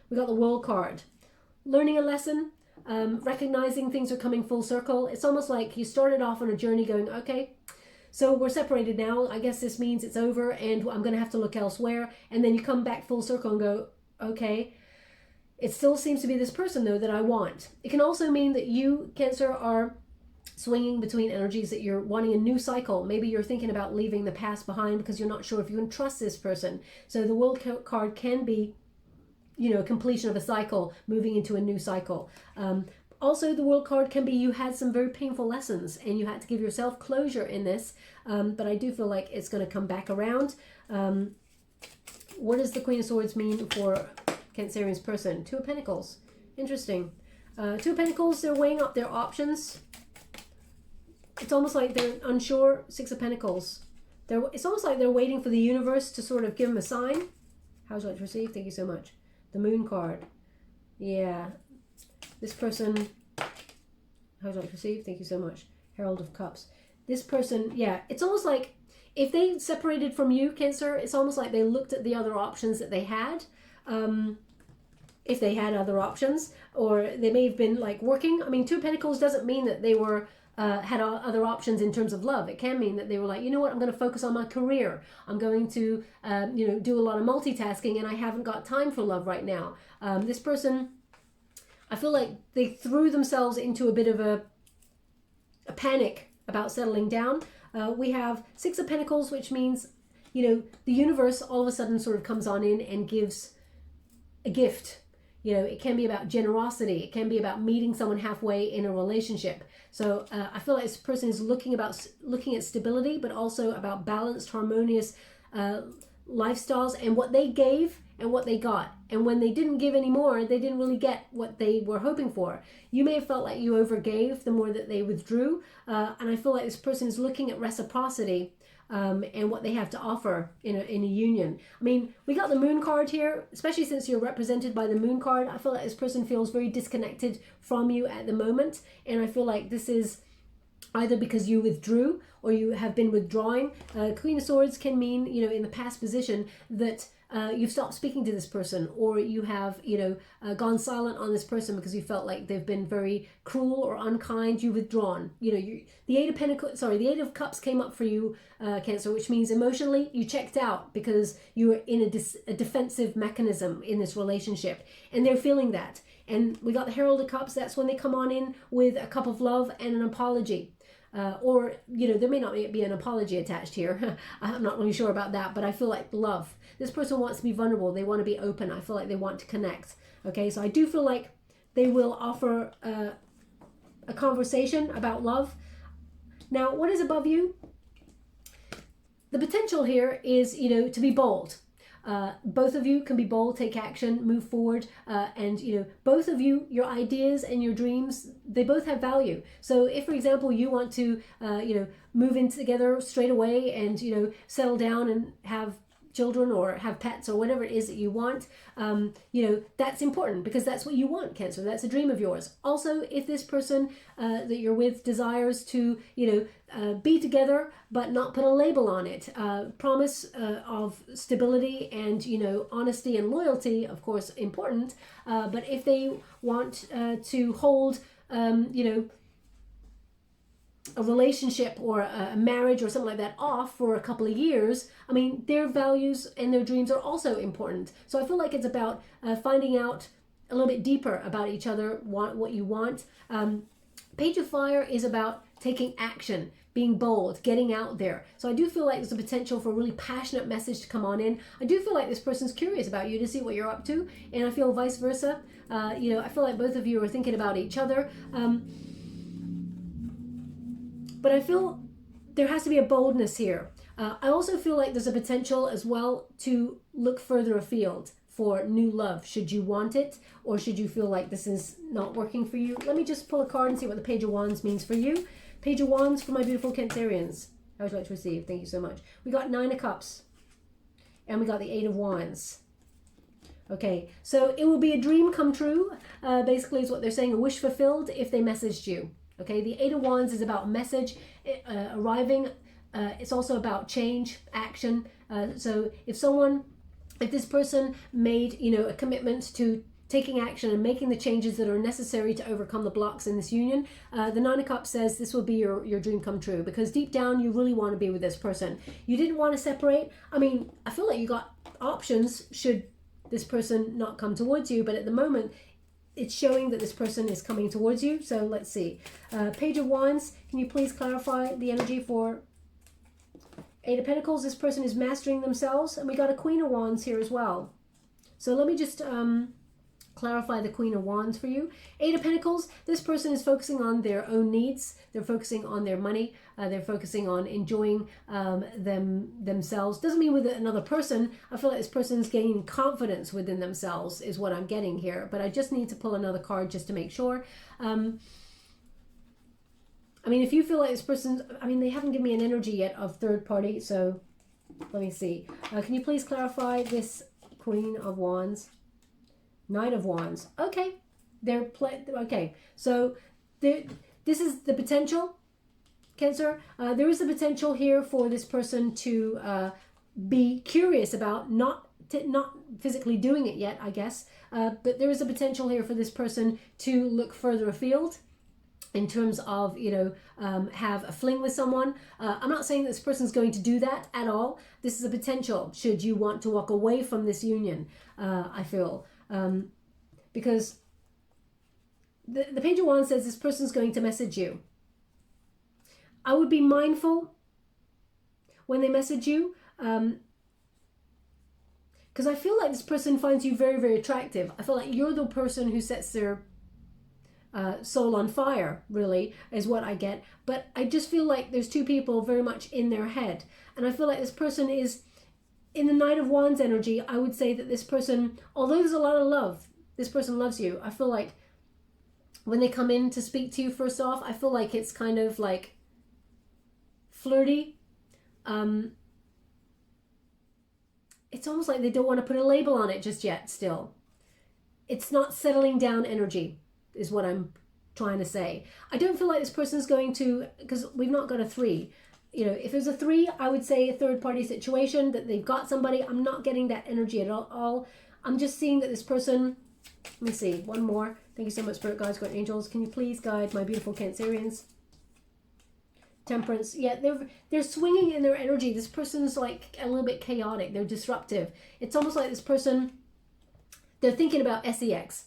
We got the World card. Learning a lesson, recognizing things are coming full circle. It's almost like you started off on a journey going, okay, so we're separated now. I guess this means it's over and I'm going to have to look elsewhere. And then you come back full circle and go, okay, it still seems to be this person, though, that I want. It can also mean that you, Cancer, are swinging between energies, that you're wanting a new cycle. Maybe you're thinking about leaving the past behind because you're not sure if you can trust this person. So the World card can be, a completion of a cycle, moving into a new cycle. Also, the World card can be you had some very painful lessons and you had to give yourself closure in this. But I do feel like it's going to come back around. What does the Queen of Swords mean for Cancerian's person? Two of Pentacles. Interesting. Two of Pentacles, they're weighing up their options. It's almost like they're unsure. Six of Pentacles. It's almost like they're waiting for the universe to sort of give them a sign. How would you like to receive? Thank you so much. The Moon card. Yeah. This person, how would you like to receive? Thank you so much. Herald of Cups. This person, yeah, it's almost like if they separated from you, Cancer, it's almost like they looked at the other options that they had. If they had other options, or they may have been like working. I mean, Two of Pentacles doesn't mean that they were had other options in terms of love. It can mean that they were like, you know what, I'm going to focus on my career. I'm going to, do a lot of multitasking, and I haven't got time for love right now. This person, I feel like they threw themselves into a bit of a panic about settling down. We have Six of Pentacles, which means, the universe all of a sudden sort of comes on in and gives a gift. It can be about generosity. It can be about meeting someone halfway in a relationship. So I feel like this person is looking at stability, but also about balanced, harmonious lifestyles and what they gave and what they got. And when they didn't give any more, they didn't really get what they were hoping for. You may have felt like you overgave the more that they withdrew. And I feel like this person is looking at reciprocity and what they have to offer in a union. I mean, we got the Moon card here, especially since you're represented by the Moon card. I feel like this person feels very disconnected from you at the moment. And I feel like this is either because you withdrew or you have been withdrawing. Queen of Swords can mean, in the past position that you've stopped speaking to this person, or you have, gone silent on this person because you felt like they've been very cruel or unkind. You've withdrawn. The Eight of Cups came up for you, Cancer, which means emotionally you checked out because you were in a defensive mechanism in this relationship, and they're feeling that. And we got the Herald of Cups. That's when they come on in with a cup of love and an apology. Or there may not be an apology attached here. I'm not really sure about that, but I feel like love. This person wants to be vulnerable. They want to be open. I feel like they want to connect. Okay, so I do feel like they will offer a conversation about love. Now, what is above you? The potential here is, to be bold. Both of you can be bold, take action, move forward, and both of you, your ideas and your dreams, they both have value. So if, for example, you want to move in together straight away and settle down and have children or have pets or whatever it is that you want, that's important because that's what you want, Cancer. That's a dream of yours. Also, if this person that you're with desires to be together but not put a label on it, promise of stability and honesty and loyalty, of course, important, but if they want to hold a relationship or a marriage or something like that off for a couple of years, I mean, their values and their dreams are also important. So I feel like it's about finding out a little bit deeper about each other, what you want. Page of Fire is about taking action, being bold, getting out there. So I do feel like there's a potential for a really passionate message to come on in. I do feel like this person's curious about you to see what you're up to, and I feel vice versa. I feel like both of you are thinking about each other. But I feel there has to be a boldness here. I also feel like there's a potential as well to look further afield for new love, should you want it, or should you feel like this is not working for you. Let me just pull a card and see what the Page of Wands means for you. Page of Wands for my beautiful Cancerians. I would like to receive. Thank you so much. We got Nine of Cups, and we got the Eight of Wands. Okay, so it will be a dream come true, basically is what they're saying, a wish fulfilled if they messaged you. Okay, the Eight of Wands is about message arriving. It's also about change, action. So if this person made, a commitment to taking action and making the changes that are necessary to overcome the blocks in this union, the Nine of Cups says this will be your dream come true, because deep down you really want to be with this person. You didn't want to separate. I mean, I feel like you got options should this person not come towards you, but at the moment it's showing that this person is coming towards you. So let's see. Page of Wands, can you please clarify the energy for Eight of Pentacles? This person is mastering themselves, and we got a Queen of Wands here as well. So let me just clarify the Queen of Wands for you. Eight of Pentacles, this person is focusing on their own needs. They're focusing on their money. They're focusing on enjoying themselves. Doesn't mean with another person. I feel like this person's gaining confidence within themselves is what I'm getting here. But I just need to pull another card just to make sure. I mean, if you feel like this person, they haven't given me an energy yet of third party. So let me see. Can you please clarify this Queen of Wands? Knight of Wands. Okay. Okay. So this is the potential, Cancer. There is a potential here for this person to be curious about, not physically doing it yet, I guess. But there is a potential here for this person to look further afield. in terms of, you know, have a fling with someone. I'm not saying this person's going to do that at all. This is a potential should you want to walk away from this union, I feel. Because the Page of Wands says this person's going to message you. I would be mindful when they message you, because I feel like this person finds you very, very attractive. I feel like you're the person who sets their soul on fire, really, is what I get. But I just feel like there's two people very much in their head. And I feel like this person is, in the Knight of Wands energy, I would say that this person, although there's a lot of love, this person loves you. I feel like when they come in to speak to you, first off, I feel like it's kind of like flirty. It's almost like they don't want to put a label on it just yet still. It's not settling down energy, is what I'm trying to say. I don't feel like this person's going to, because we've not got a 3. You know, if there's a 3, I would say a third party situation, that they've got somebody. I'm not getting that energy at all. I'm just seeing that this person, let me see, one more. Thank you so much, Spirit Guides, Guardian Angels. Can you please guide my beautiful Cancerians? Temperance. Yeah, they're swinging in their energy. This person's like a little bit chaotic. They're disruptive. It's almost like this person, they're thinking about sex.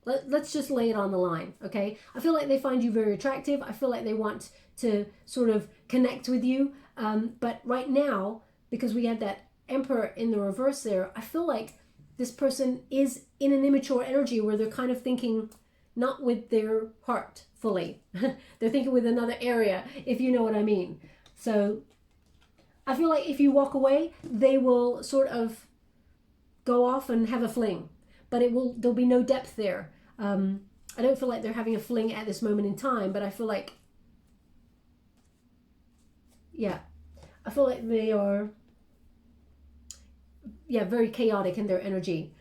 Let's just lay it on the line, okay? I feel like they find you very attractive. I feel like they want to sort of connect with you. But right now, because we have that Emperor in the reverse there, I feel like this person is in an immature energy where they're kind of thinking not with their heart fully. They're thinking with another area, if you know what I mean. So I feel like if you walk away, they will sort of go off and have a fling. But there'll be no depth there. I don't feel like they're having a fling at this moment in time, but I feel like, yeah, I feel like they are, yeah, very chaotic in their energy.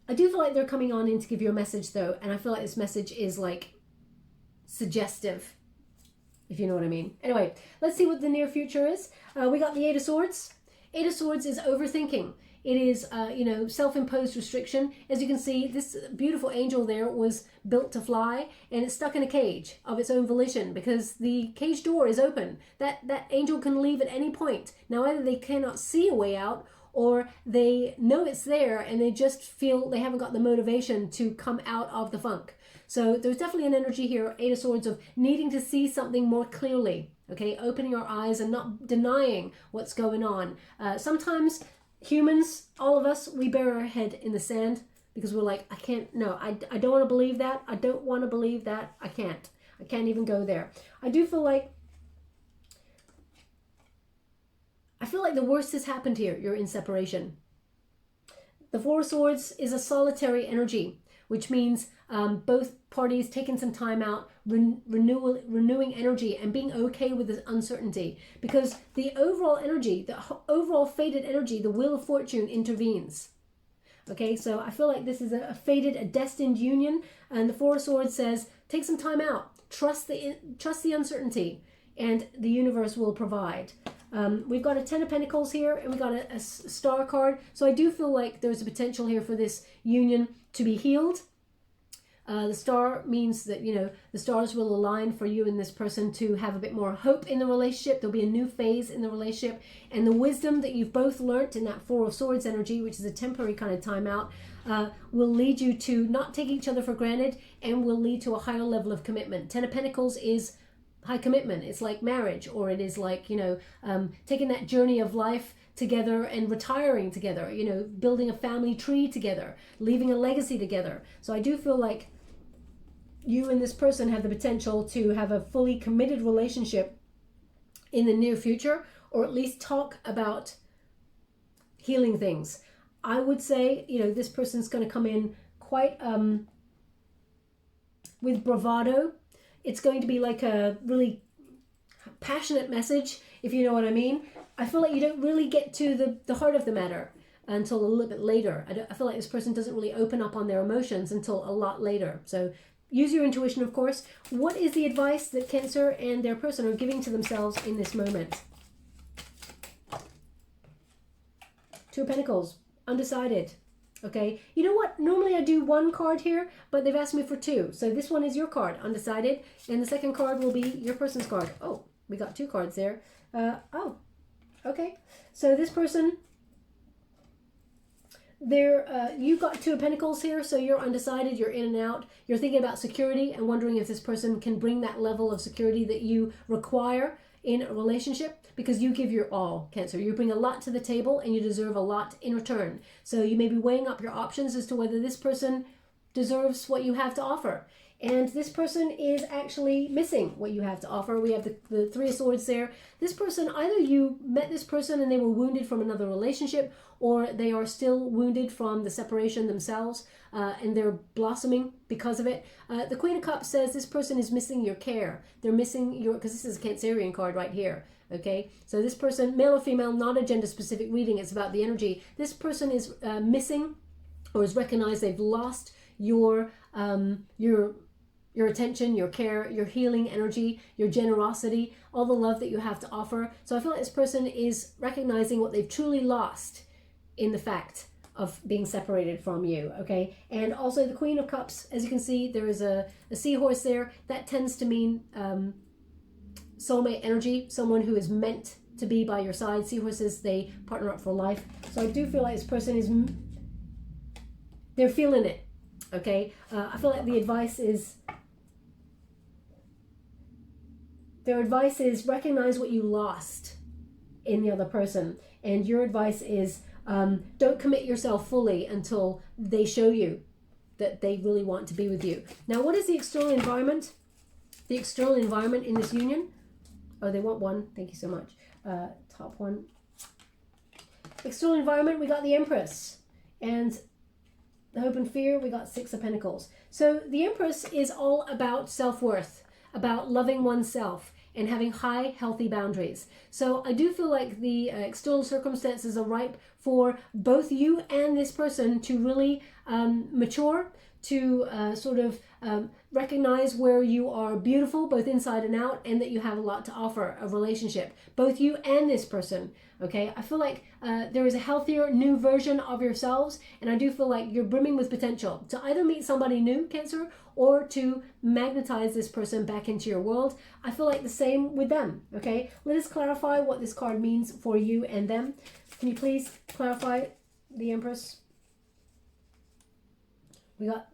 I do feel like they're coming on in to give you a message though, and I feel like this message is like suggestive, if you know what I mean. Anyway, let's see what the near future is. We got the 8 of Swords. 8 of Swords is overthinking. It is, you know, self-imposed restriction. As you can see, this beautiful angel there was built to fly, and it's stuck in a cage of its own volition because the cage door is open. That angel can leave at any point. Now, either they cannot see a way out, or they know it's there and they just feel they haven't got the motivation to come out of the funk. So there's definitely an energy here, 8 of Swords, of needing to see something more clearly, okay? Opening our eyes and not denying what's going on. Sometimes humans, all of us, we bury our head in the sand because we're like, I can't, no, I don't want to believe that. I don't want to believe that. I can't even go there. I do feel like, the worst has happened here. You're in separation. The 4 of Swords is a solitary energy, which means both parties taking some time out, renewing energy and being okay with the uncertainty, because the overall energy, the overall fated energy, the Wheel of Fortune intervenes. Okay, so I feel like this is a fated, a destined union, and the 4 of Swords says take some time out, trust the uncertainty, and the universe will provide. We've got a 10 of Pentacles here, and we've got a star card. So I do feel like there's a potential here for this union to be healed. The star means that, you know, the stars will align for you and this person to have a bit more hope in the relationship. There'll be a new phase in the relationship. And the wisdom that you've both learnt in that 4 of Swords energy, which is a temporary kind of timeout, will lead you to not take each other for granted and will lead to a higher level of commitment. 10 of Pentacles is high commitment. It's like marriage, or it is like, you know, taking that journey of life together and retiring together, you know, building a family tree together, leaving a legacy together. So I do feel like you and this person have the potential to have a fully committed relationship in the near future, or at least talk about healing things. I would say, you know, this person's going to come in quite with bravado. It's going to be like a really passionate message, if you know what I mean. I feel like you don't really get to the heart of the matter until a little bit later. I feel like this person doesn't really open up on their emotions until a lot later. So use your intuition, of course. What is the advice that Cancer and their person are giving to themselves in this moment? 2 of Pentacles, undecided. Okay, you know what? Normally I do one card here, but they've asked me for two. So this one is your card, undecided. And the second card will be your person's card. Oh, we got two cards there. Oh, okay. So this person, you've got Two of Pentacles here, so you're undecided, you're in and out. You're thinking about security and wondering if this person can bring that level of security that you require in a relationship, because you give your all, Cancer. You bring a lot to the table and you deserve a lot in return. So you may be weighing up your options as to whether this person deserves what you have to offer. And this person is actually missing what you have to offer. We have the Three of Swords there. This person, either you met this person and they were wounded from another relationship, or they are still wounded from the separation themselves, and they're blossoming because of it. The Queen of Cups says this person is missing your care. They're missing your, because this is a Cancerian card right here. Okay, so this person, male or female, not a gender specific reading, it's about the energy. This person is missing, or has recognized they've lost your attention, your care, your healing energy, your generosity, all the love that you have to offer. So I feel like this person is recognizing what they've truly lost in the fact of being separated from you, okay? And also the Queen of Cups, as you can see, there is a seahorse there. That tends to mean soulmate energy, someone who is meant to be by your side. Seahorses, they partner up for life. So I do feel like this person is, they're feeling it, okay? I feel like the advice is, their advice is recognize what you lost in the other person. And your advice is don't commit yourself fully until they show you that they really want to be with you. Now, what is the external environment? The external environment in this union? Oh, they want one. Thank you so much. Top one. External environment, we got the Empress. And the Hope and Fear, we got Six of Pentacles. So the Empress is all about self-worth, about loving oneself and having high, healthy boundaries. So I do feel like the external circumstances are ripe for both you and this person to really mature, to recognize where you are beautiful, both inside and out, and that you have a lot to offer a relationship, both you and this person. Okay, I feel like there is a healthier new version of yourselves, and I do feel like you're brimming with potential to either meet somebody new, Cancer, or to magnetize this person back into your world. I feel like the same with them. Okay, let us clarify what this card means for you and them. Can you please clarify the Empress? We got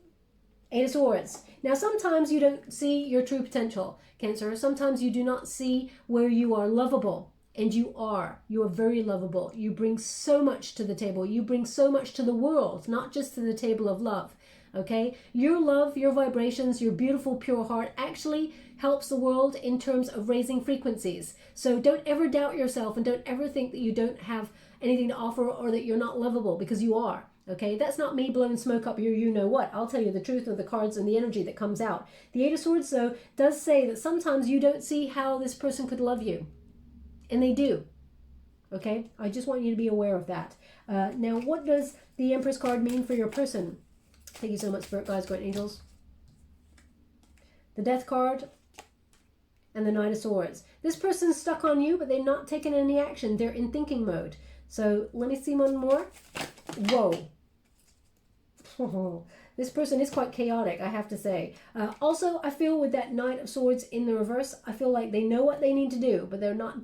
Eight of Swords. Now, sometimes you don't see your true potential, Cancer. Sometimes you do not see where you are lovable. And you are very lovable. You bring so much to the table. You bring so much to the world, not just to the table of love. Okay? Your love, your vibrations, your beautiful, pure heart actually helps the world in terms of raising frequencies. So don't ever doubt yourself, and don't ever think that you don't have anything to offer or that you're not lovable, because you are. Okay, that's not me blowing smoke up your you-know-what. I'll tell you the truth of the cards and the energy that comes out. The Eight of Swords, though, does say that sometimes you don't see how this person could love you. And they do. Okay, I just want you to be aware of that. Now, what does the Empress card mean for your person? Thank you so much, Spirit Guides, Great Angels. The Death card and the Knight of Swords. This person's stuck on you, but they're not taking any action. They're in thinking mode. So let me see one more. Whoa. This person is quite chaotic, I have to say. Also, I feel with that Knight of Swords in the reverse, I feel like they know what they need to do, but they're not.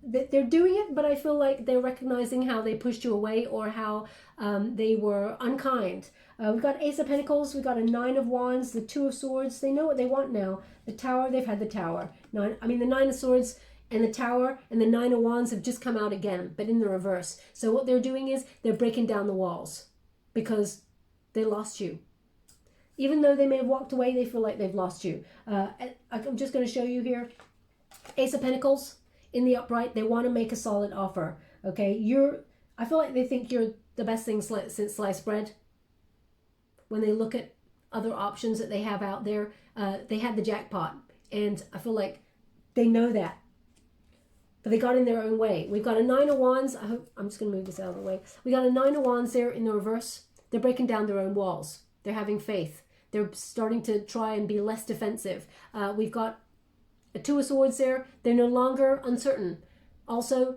They're doing it, but I feel like they're recognizing how they pushed you away, or how they were unkind. We've got Ace of Pentacles, we've got a Nine of Wands, the Two of Swords. They know what they want now. The Tower, they've had the Tower. The Nine of Swords and the Tower and the Nine of Wands have just come out again, but in the reverse. So what they're doing is they're breaking down the walls because they lost you. Even though they may have walked away, they feel like they've lost you. I'm just going to show you here. Ace of Pentacles in the upright. They want to make a solid offer. Okay, I feel like they think you're the best thing since sliced bread. When they look at other options that they have out there, they had the jackpot, and I feel like they know that. But they got in their own way. We've got a Nine of Wands. I'm just going to move this out of the way. We got a Nine of Wands there in the reverse. They're breaking down their own walls. They're having faith. They're starting to try and be less defensive. We've got a Two of Swords there. They're no longer uncertain. Also,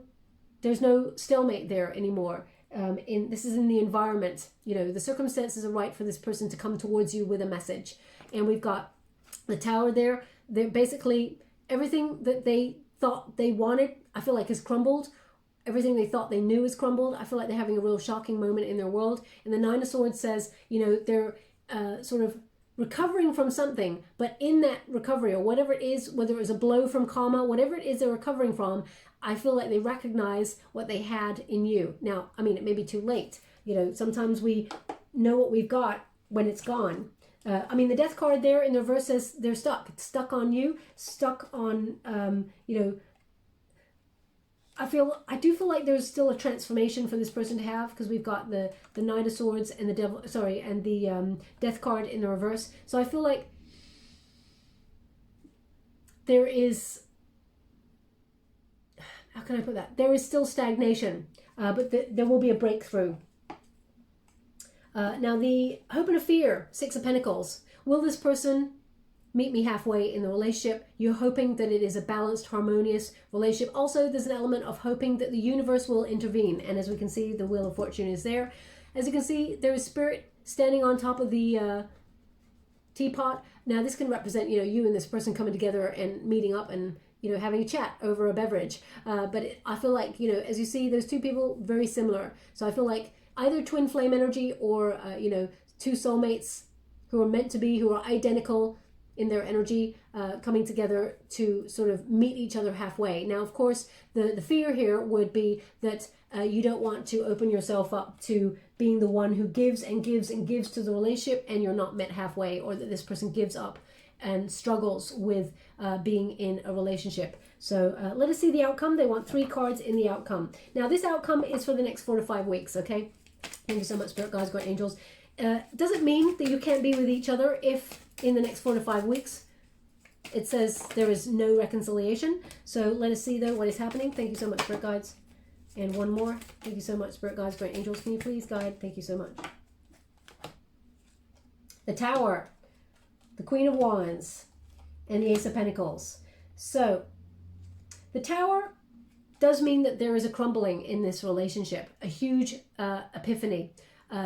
there's no stalemate there anymore. this is in the environment. You know, the circumstances are right for this person to come towards you with a message. And we've got the Tower there. They're basically, everything that they thought they wanted, I feel like has crumbled. Everything they thought they knew has crumbled. I feel like they're having a real shocking moment in their world. And the Nine of Swords says, you know, they're sort of recovering from something, but in that recovery, or whatever it is, whether it was a blow from karma, whatever it is they're recovering from, I feel like they recognize what they had in you. Now, I mean, it may be too late. You know, sometimes we know what we've got when it's gone. I mean, the Death card there in the reverse says they're stuck. It's stuck on you, stuck on, you know, I do feel like there's still a transformation for this person to have, because we've got the Knight of Swords and the Devil, sorry, and the Death card in the reverse. So I feel like there is, how can I put that? There is still stagnation, but there will be a breakthrough. Now the Hope and a Fear, Six of Pentacles. Will this person meet me halfway in the relationship? You're hoping that it is a balanced, harmonious relationship. Also, there's an element of hoping that the universe will intervene. And as we can see, the Wheel of Fortune is there. As you can see, there is Spirit standing on top of the teapot. Now, this can represent, you know, you and this person coming together and meeting up and, you know, having a chat over a beverage. I feel like, you know, as you see, those two people, very similar. So I feel like either twin flame energy or, you know, two soulmates who are meant to be, who are identical in their energy, coming together to sort of meet each other halfway. Now, of course, the fear here would be that you don't want to open yourself up to being the one who gives and gives and gives to the relationship, and you're not met halfway, or that this person gives up and struggles with being in a relationship. So let us see the outcome. They want 3 cards in the outcome. Now, this outcome is for the next 4 to 5 weeks, okay? Thank you so much, Spirit Guides, Great Angels. Doesn't mean that you can't be with each other if in the next 4 to 5 weeks it says there is no reconciliation. So let us see, though, what is happening. Thank you so much, Spirit Guides. And one more. Thank you so much, Spirit Guides, Great Angels. Can you please guide? Thank you so much. The Tower, the Queen of Wands, and the Ace of Pentacles. So the Tower does mean that there is a crumbling in this relationship, a huge epiphany.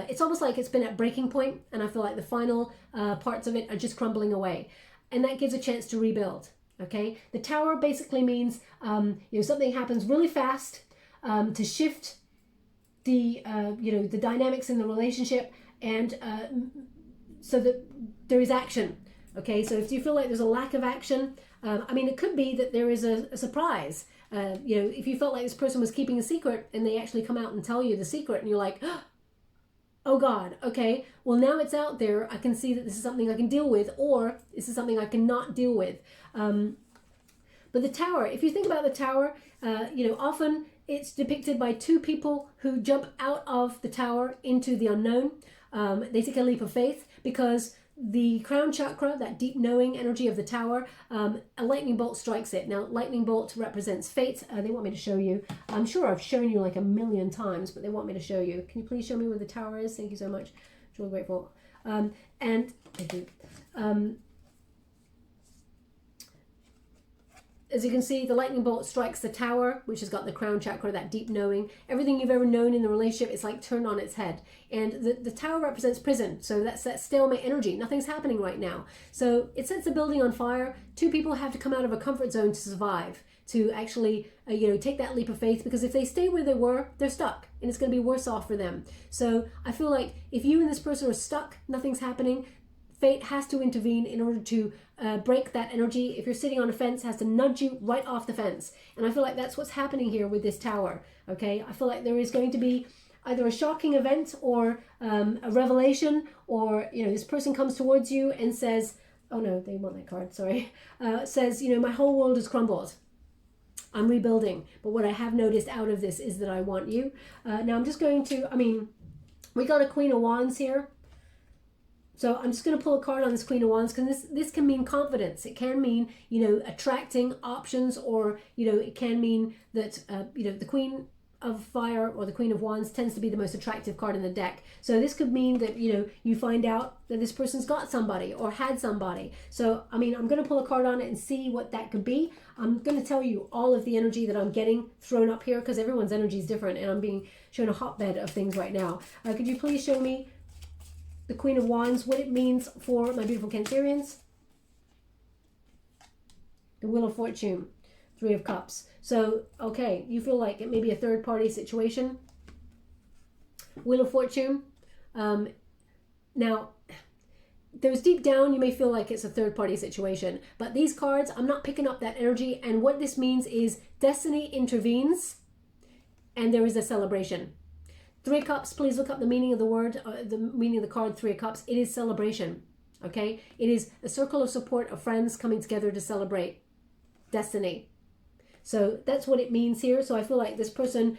It's almost like it's been at breaking point, and I feel like the final parts of it are just crumbling away, and that gives a chance to rebuild. Okay, the Tower basically means you know, something happens really fast to shift the you know, the dynamics in the relationship, and so that there is action. Okay, so if you feel like there's a lack of action, I mean, it could be that there is a surprise. You know, if you felt like this person was keeping a secret and they actually come out and tell you the secret, and you're like, oh God, okay, well, now it's out there. I can see that this is something I can deal with, or this is something I cannot deal with. But the Tower, if you think about the Tower, you know, often it's depicted by 2 people who jump out of the Tower into the unknown. They take a leap of faith, because the crown chakra, that deep knowing energy of the Tower, a lightning bolt strikes it. Now, lightning bolt represents fate. They want me to show you. I'm sure I've shown you like a million times, but they want me to show you. Can you please show me where the Tower is? Thank you so much. I'm really grateful. And thank you. As you can see, the lightning bolt strikes the Tower, which has got the crown chakra, that deep knowing. Everything you've ever known in the relationship is like turned on its head. And the Tower represents prison. So that's that stalemate energy. Nothing's happening right now. So it sets the building on fire. 2 people have to come out of a comfort zone to survive, to actually, you know, take that leap of faith. Because if they stay where they were, they're stuck. And it's going to be worse off for them. So I feel like if you and this person are stuck, nothing's happening, fate has to intervene in order to break that energy. If you're sitting on a fence, has to nudge you right off the fence. And I feel like that's what's happening here with this Tower. Okay, I feel like there is going to be either a shocking event or a revelation, or, you know, this person comes towards you and says, oh no, they want that card, sorry, says, you know, my whole world has crumbled. I'm rebuilding. But what I have noticed out of this is that I want you. Now I'm just going to, I mean, we got a Queen of Wands here. So I'm just going to pull a card on this Queen of Wands, because this can mean confidence. It can mean, you know, attracting options, or, you know, it can mean that, you know, the Queen of Fire, or the Queen of Wands, tends to be the most attractive card in the deck. So this could mean that, you know, you find out that this person's got somebody or had somebody. So, I mean, I'm going to pull a card on it and see what that could be. I'm going to tell you all of the energy that I'm getting thrown up here, because everyone's energy is different, and I'm being shown a hotbed of things right now. Could you please show me the Queen of Wands, what it means for my beautiful Cancerians? The Wheel of Fortune, Three of Cups. So, okay, you feel like it may be a third-party situation. Wheel of Fortune. Now, there's deep down, you may feel like it's a third-party situation. But these cards, I'm not picking up that energy. And what this means is destiny intervenes, and there is a celebration. Three of Cups, please look up the meaning of the word, the meaning of the card Three of Cups. It is celebration, okay? It is a circle of support of friends coming together to celebrate destiny. So that's what it means here. So I feel like this person,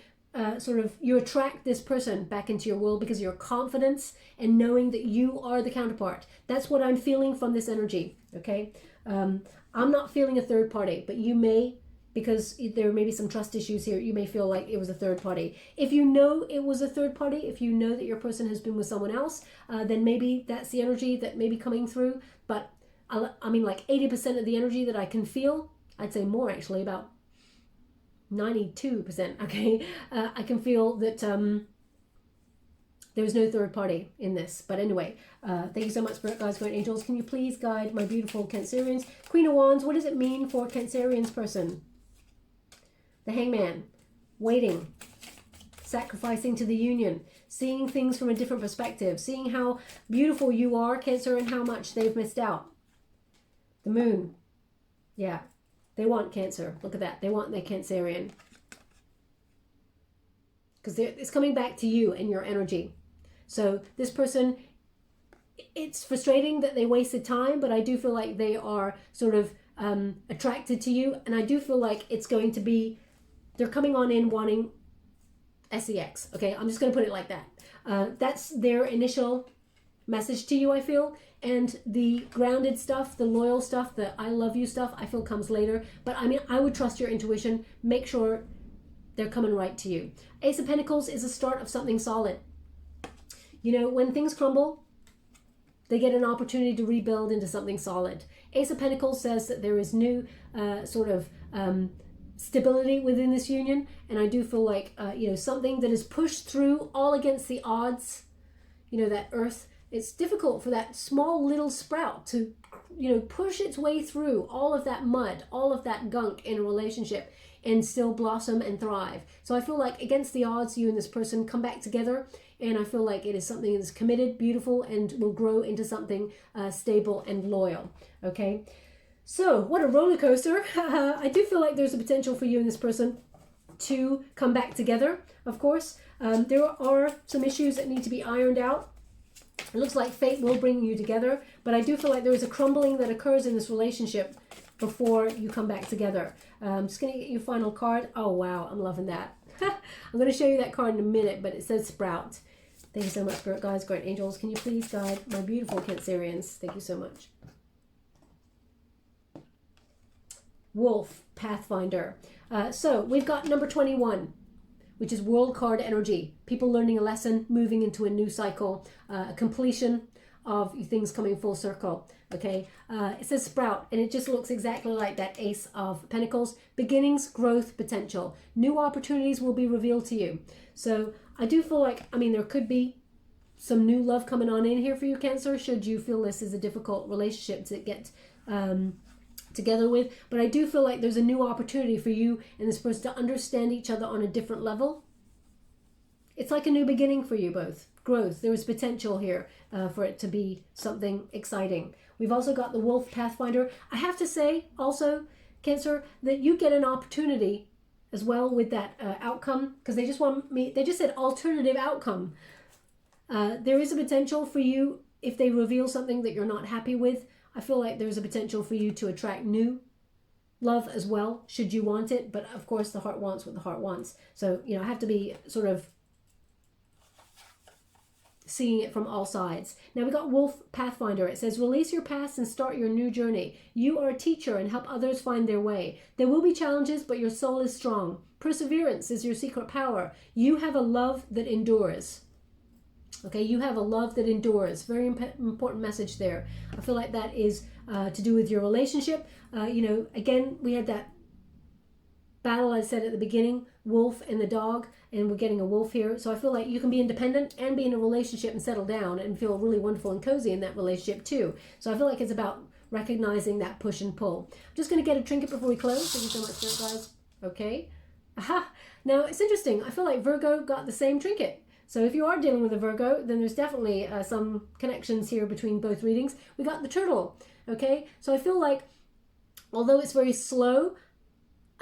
you attract this person back into your world because of your confidence and knowing that you are the counterpart. That's what I'm feeling from this energy, okay? I'm not feeling a third party, but you may, because there may be some trust issues here, you may feel like it was a third party. If you know it was a third party, if you know that your person has been with someone else, then maybe that's the energy that may be coming through. But I mean, like 80% of the energy that I can feel, I'd say more actually, about 92%, okay? I can feel that there's no third party in this. But anyway, thank you so much, Spirit Guides, Guardian Angels. Can you please guide my beautiful Cancerians? Queen of Wands, what does it mean for Cancerian's person? The Hangman, waiting, sacrificing to the union, seeing things from a different perspective, seeing how beautiful you are, Cancer, and how much they've missed out. The Moon, yeah. They want Cancer. Look at that. They want their Cancerian. Because it's coming back to you and your energy. So this person, it's frustrating that they wasted time, but I do feel like they are sort of attracted to you. And I do feel like it's going to be, they're coming on in wanting sex. Okay, I'm just going to put it like that. That's their initial message to you, I feel. And the grounded stuff, the loyal stuff, the I love you stuff, I feel comes later. But I mean, I would trust your intuition. Make sure they're coming right to you. Ace of Pentacles is a start of something solid. You know, when things crumble, they get an opportunity to rebuild into something solid. Ace of Pentacles says that there is new stability within this union. And I do feel like, you know, something that is pushed through all against the odds, you know, that earth. It's difficult for that small little sprout to, you know, push its way through all of that mud, all of that gunk in a relationship and still blossom and thrive. So I feel like against the odds, you and this person come back together, and I feel like it is something that's committed, beautiful, and will grow into something stable and loyal, okay? So what a roller coaster. I do feel like there's a potential for you and this person to come back together, of course. There are some issues that need to be ironed out. It looks like fate will bring you together, but I do feel like there is a crumbling that occurs in this relationship before you come back together. I'm just going to get your final card. Oh, wow. I'm loving that. I'm going to show you that card in a minute, but it says Sprout. Thank you so much, Spirit Guides, Guardian Angels. Can you please guide my beautiful Cancerians? Thank you so much. Wolf, Pathfinder. So we've got number 21. Which is World card energy. People learning a lesson, moving into a new cycle, a completion of things coming full circle, okay? It says Sprout, and it just looks exactly like that Ace of Pentacles. Beginnings, growth, potential. New opportunities will be revealed to you. So I do feel like, I mean, there could be some new love coming on in here for you, Cancer, should you feel this is a difficult relationship to get together with. But I do feel like there's a new opportunity for you and this person to understand each other on a different level. It's like a new beginning for you both. Growth. There is potential here for it to be something exciting. We've also got the Wolf Pathfinder. I have to say also, Cancer, that you get an opportunity as well with that outcome, because they just said alternative outcome. There is a potential for you, if they reveal something that you're not happy with, I feel like there's a potential for you to attract new love as well, should you want it. But of course, the heart wants what the heart wants. So, you know, I have to be sort of seeing it from all sides. Now we got Wolf Pathfinder. It says, release your past and start your new journey. You are a teacher and help others find their way. There will be challenges, but your soul is strong. Perseverance is your secret power. You have a love that endures. Okay, you have a love that endures. Very important message there. I feel like that is to do with your relationship. You know, again, we had that battle I said at the beginning, wolf and the dog, and we're getting a wolf here. So I feel like you can be independent and be in a relationship and settle down and feel really wonderful and cozy in that relationship too. So I feel like it's about recognizing that push and pull. I'm just going to get a trinket before we close. Thank you so much for it, guys. Okay. Aha. Now it's interesting. I feel like Virgo got the same trinket. So if you are dealing with a Virgo, then there's definitely some connections here between both readings. We got the turtle. Okay. So I feel like, although it's very slow,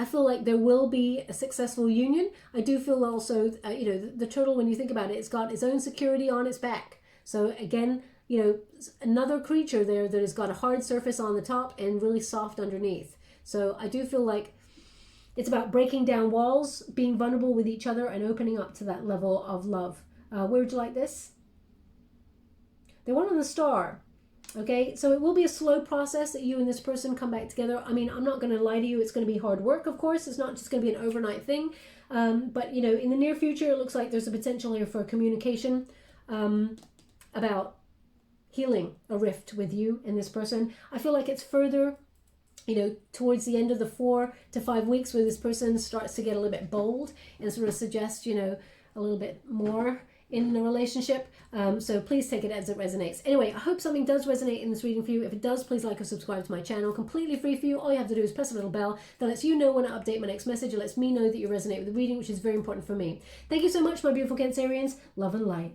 I feel like there will be a successful union. I do feel also, you know, the turtle, when you think about it, it's got its own security on its back. So again, you know, another creature there that has got a hard surface on the top and really soft underneath. So I do feel like it's about breaking down walls, being vulnerable with each other, and opening up to that level of love. Where would you like this? The one on the star. Okay, so it will be a slow process that you and this person come back together. I mean, I'm not going to lie to you. It's going to be hard work, of course. It's not just going to be an overnight thing. But, you know, in the near future, it looks like there's a potential here for communication about healing a rift with you and this person. I feel like it's further, you know, towards the end of the 4 to 5 weeks where this person starts to get a little bit bold and sort of suggest, you know, a little bit more in the relationship. So please take it as it resonates. Anyway, I hope something does resonate in this reading for you. If it does, please like or subscribe to my channel. Completely free for you. All you have to do is press a little bell that lets you know when I update my next message. It lets me know that you resonate with the reading, which is very important for me. Thank you so much, my beautiful Cancerians. Love and light.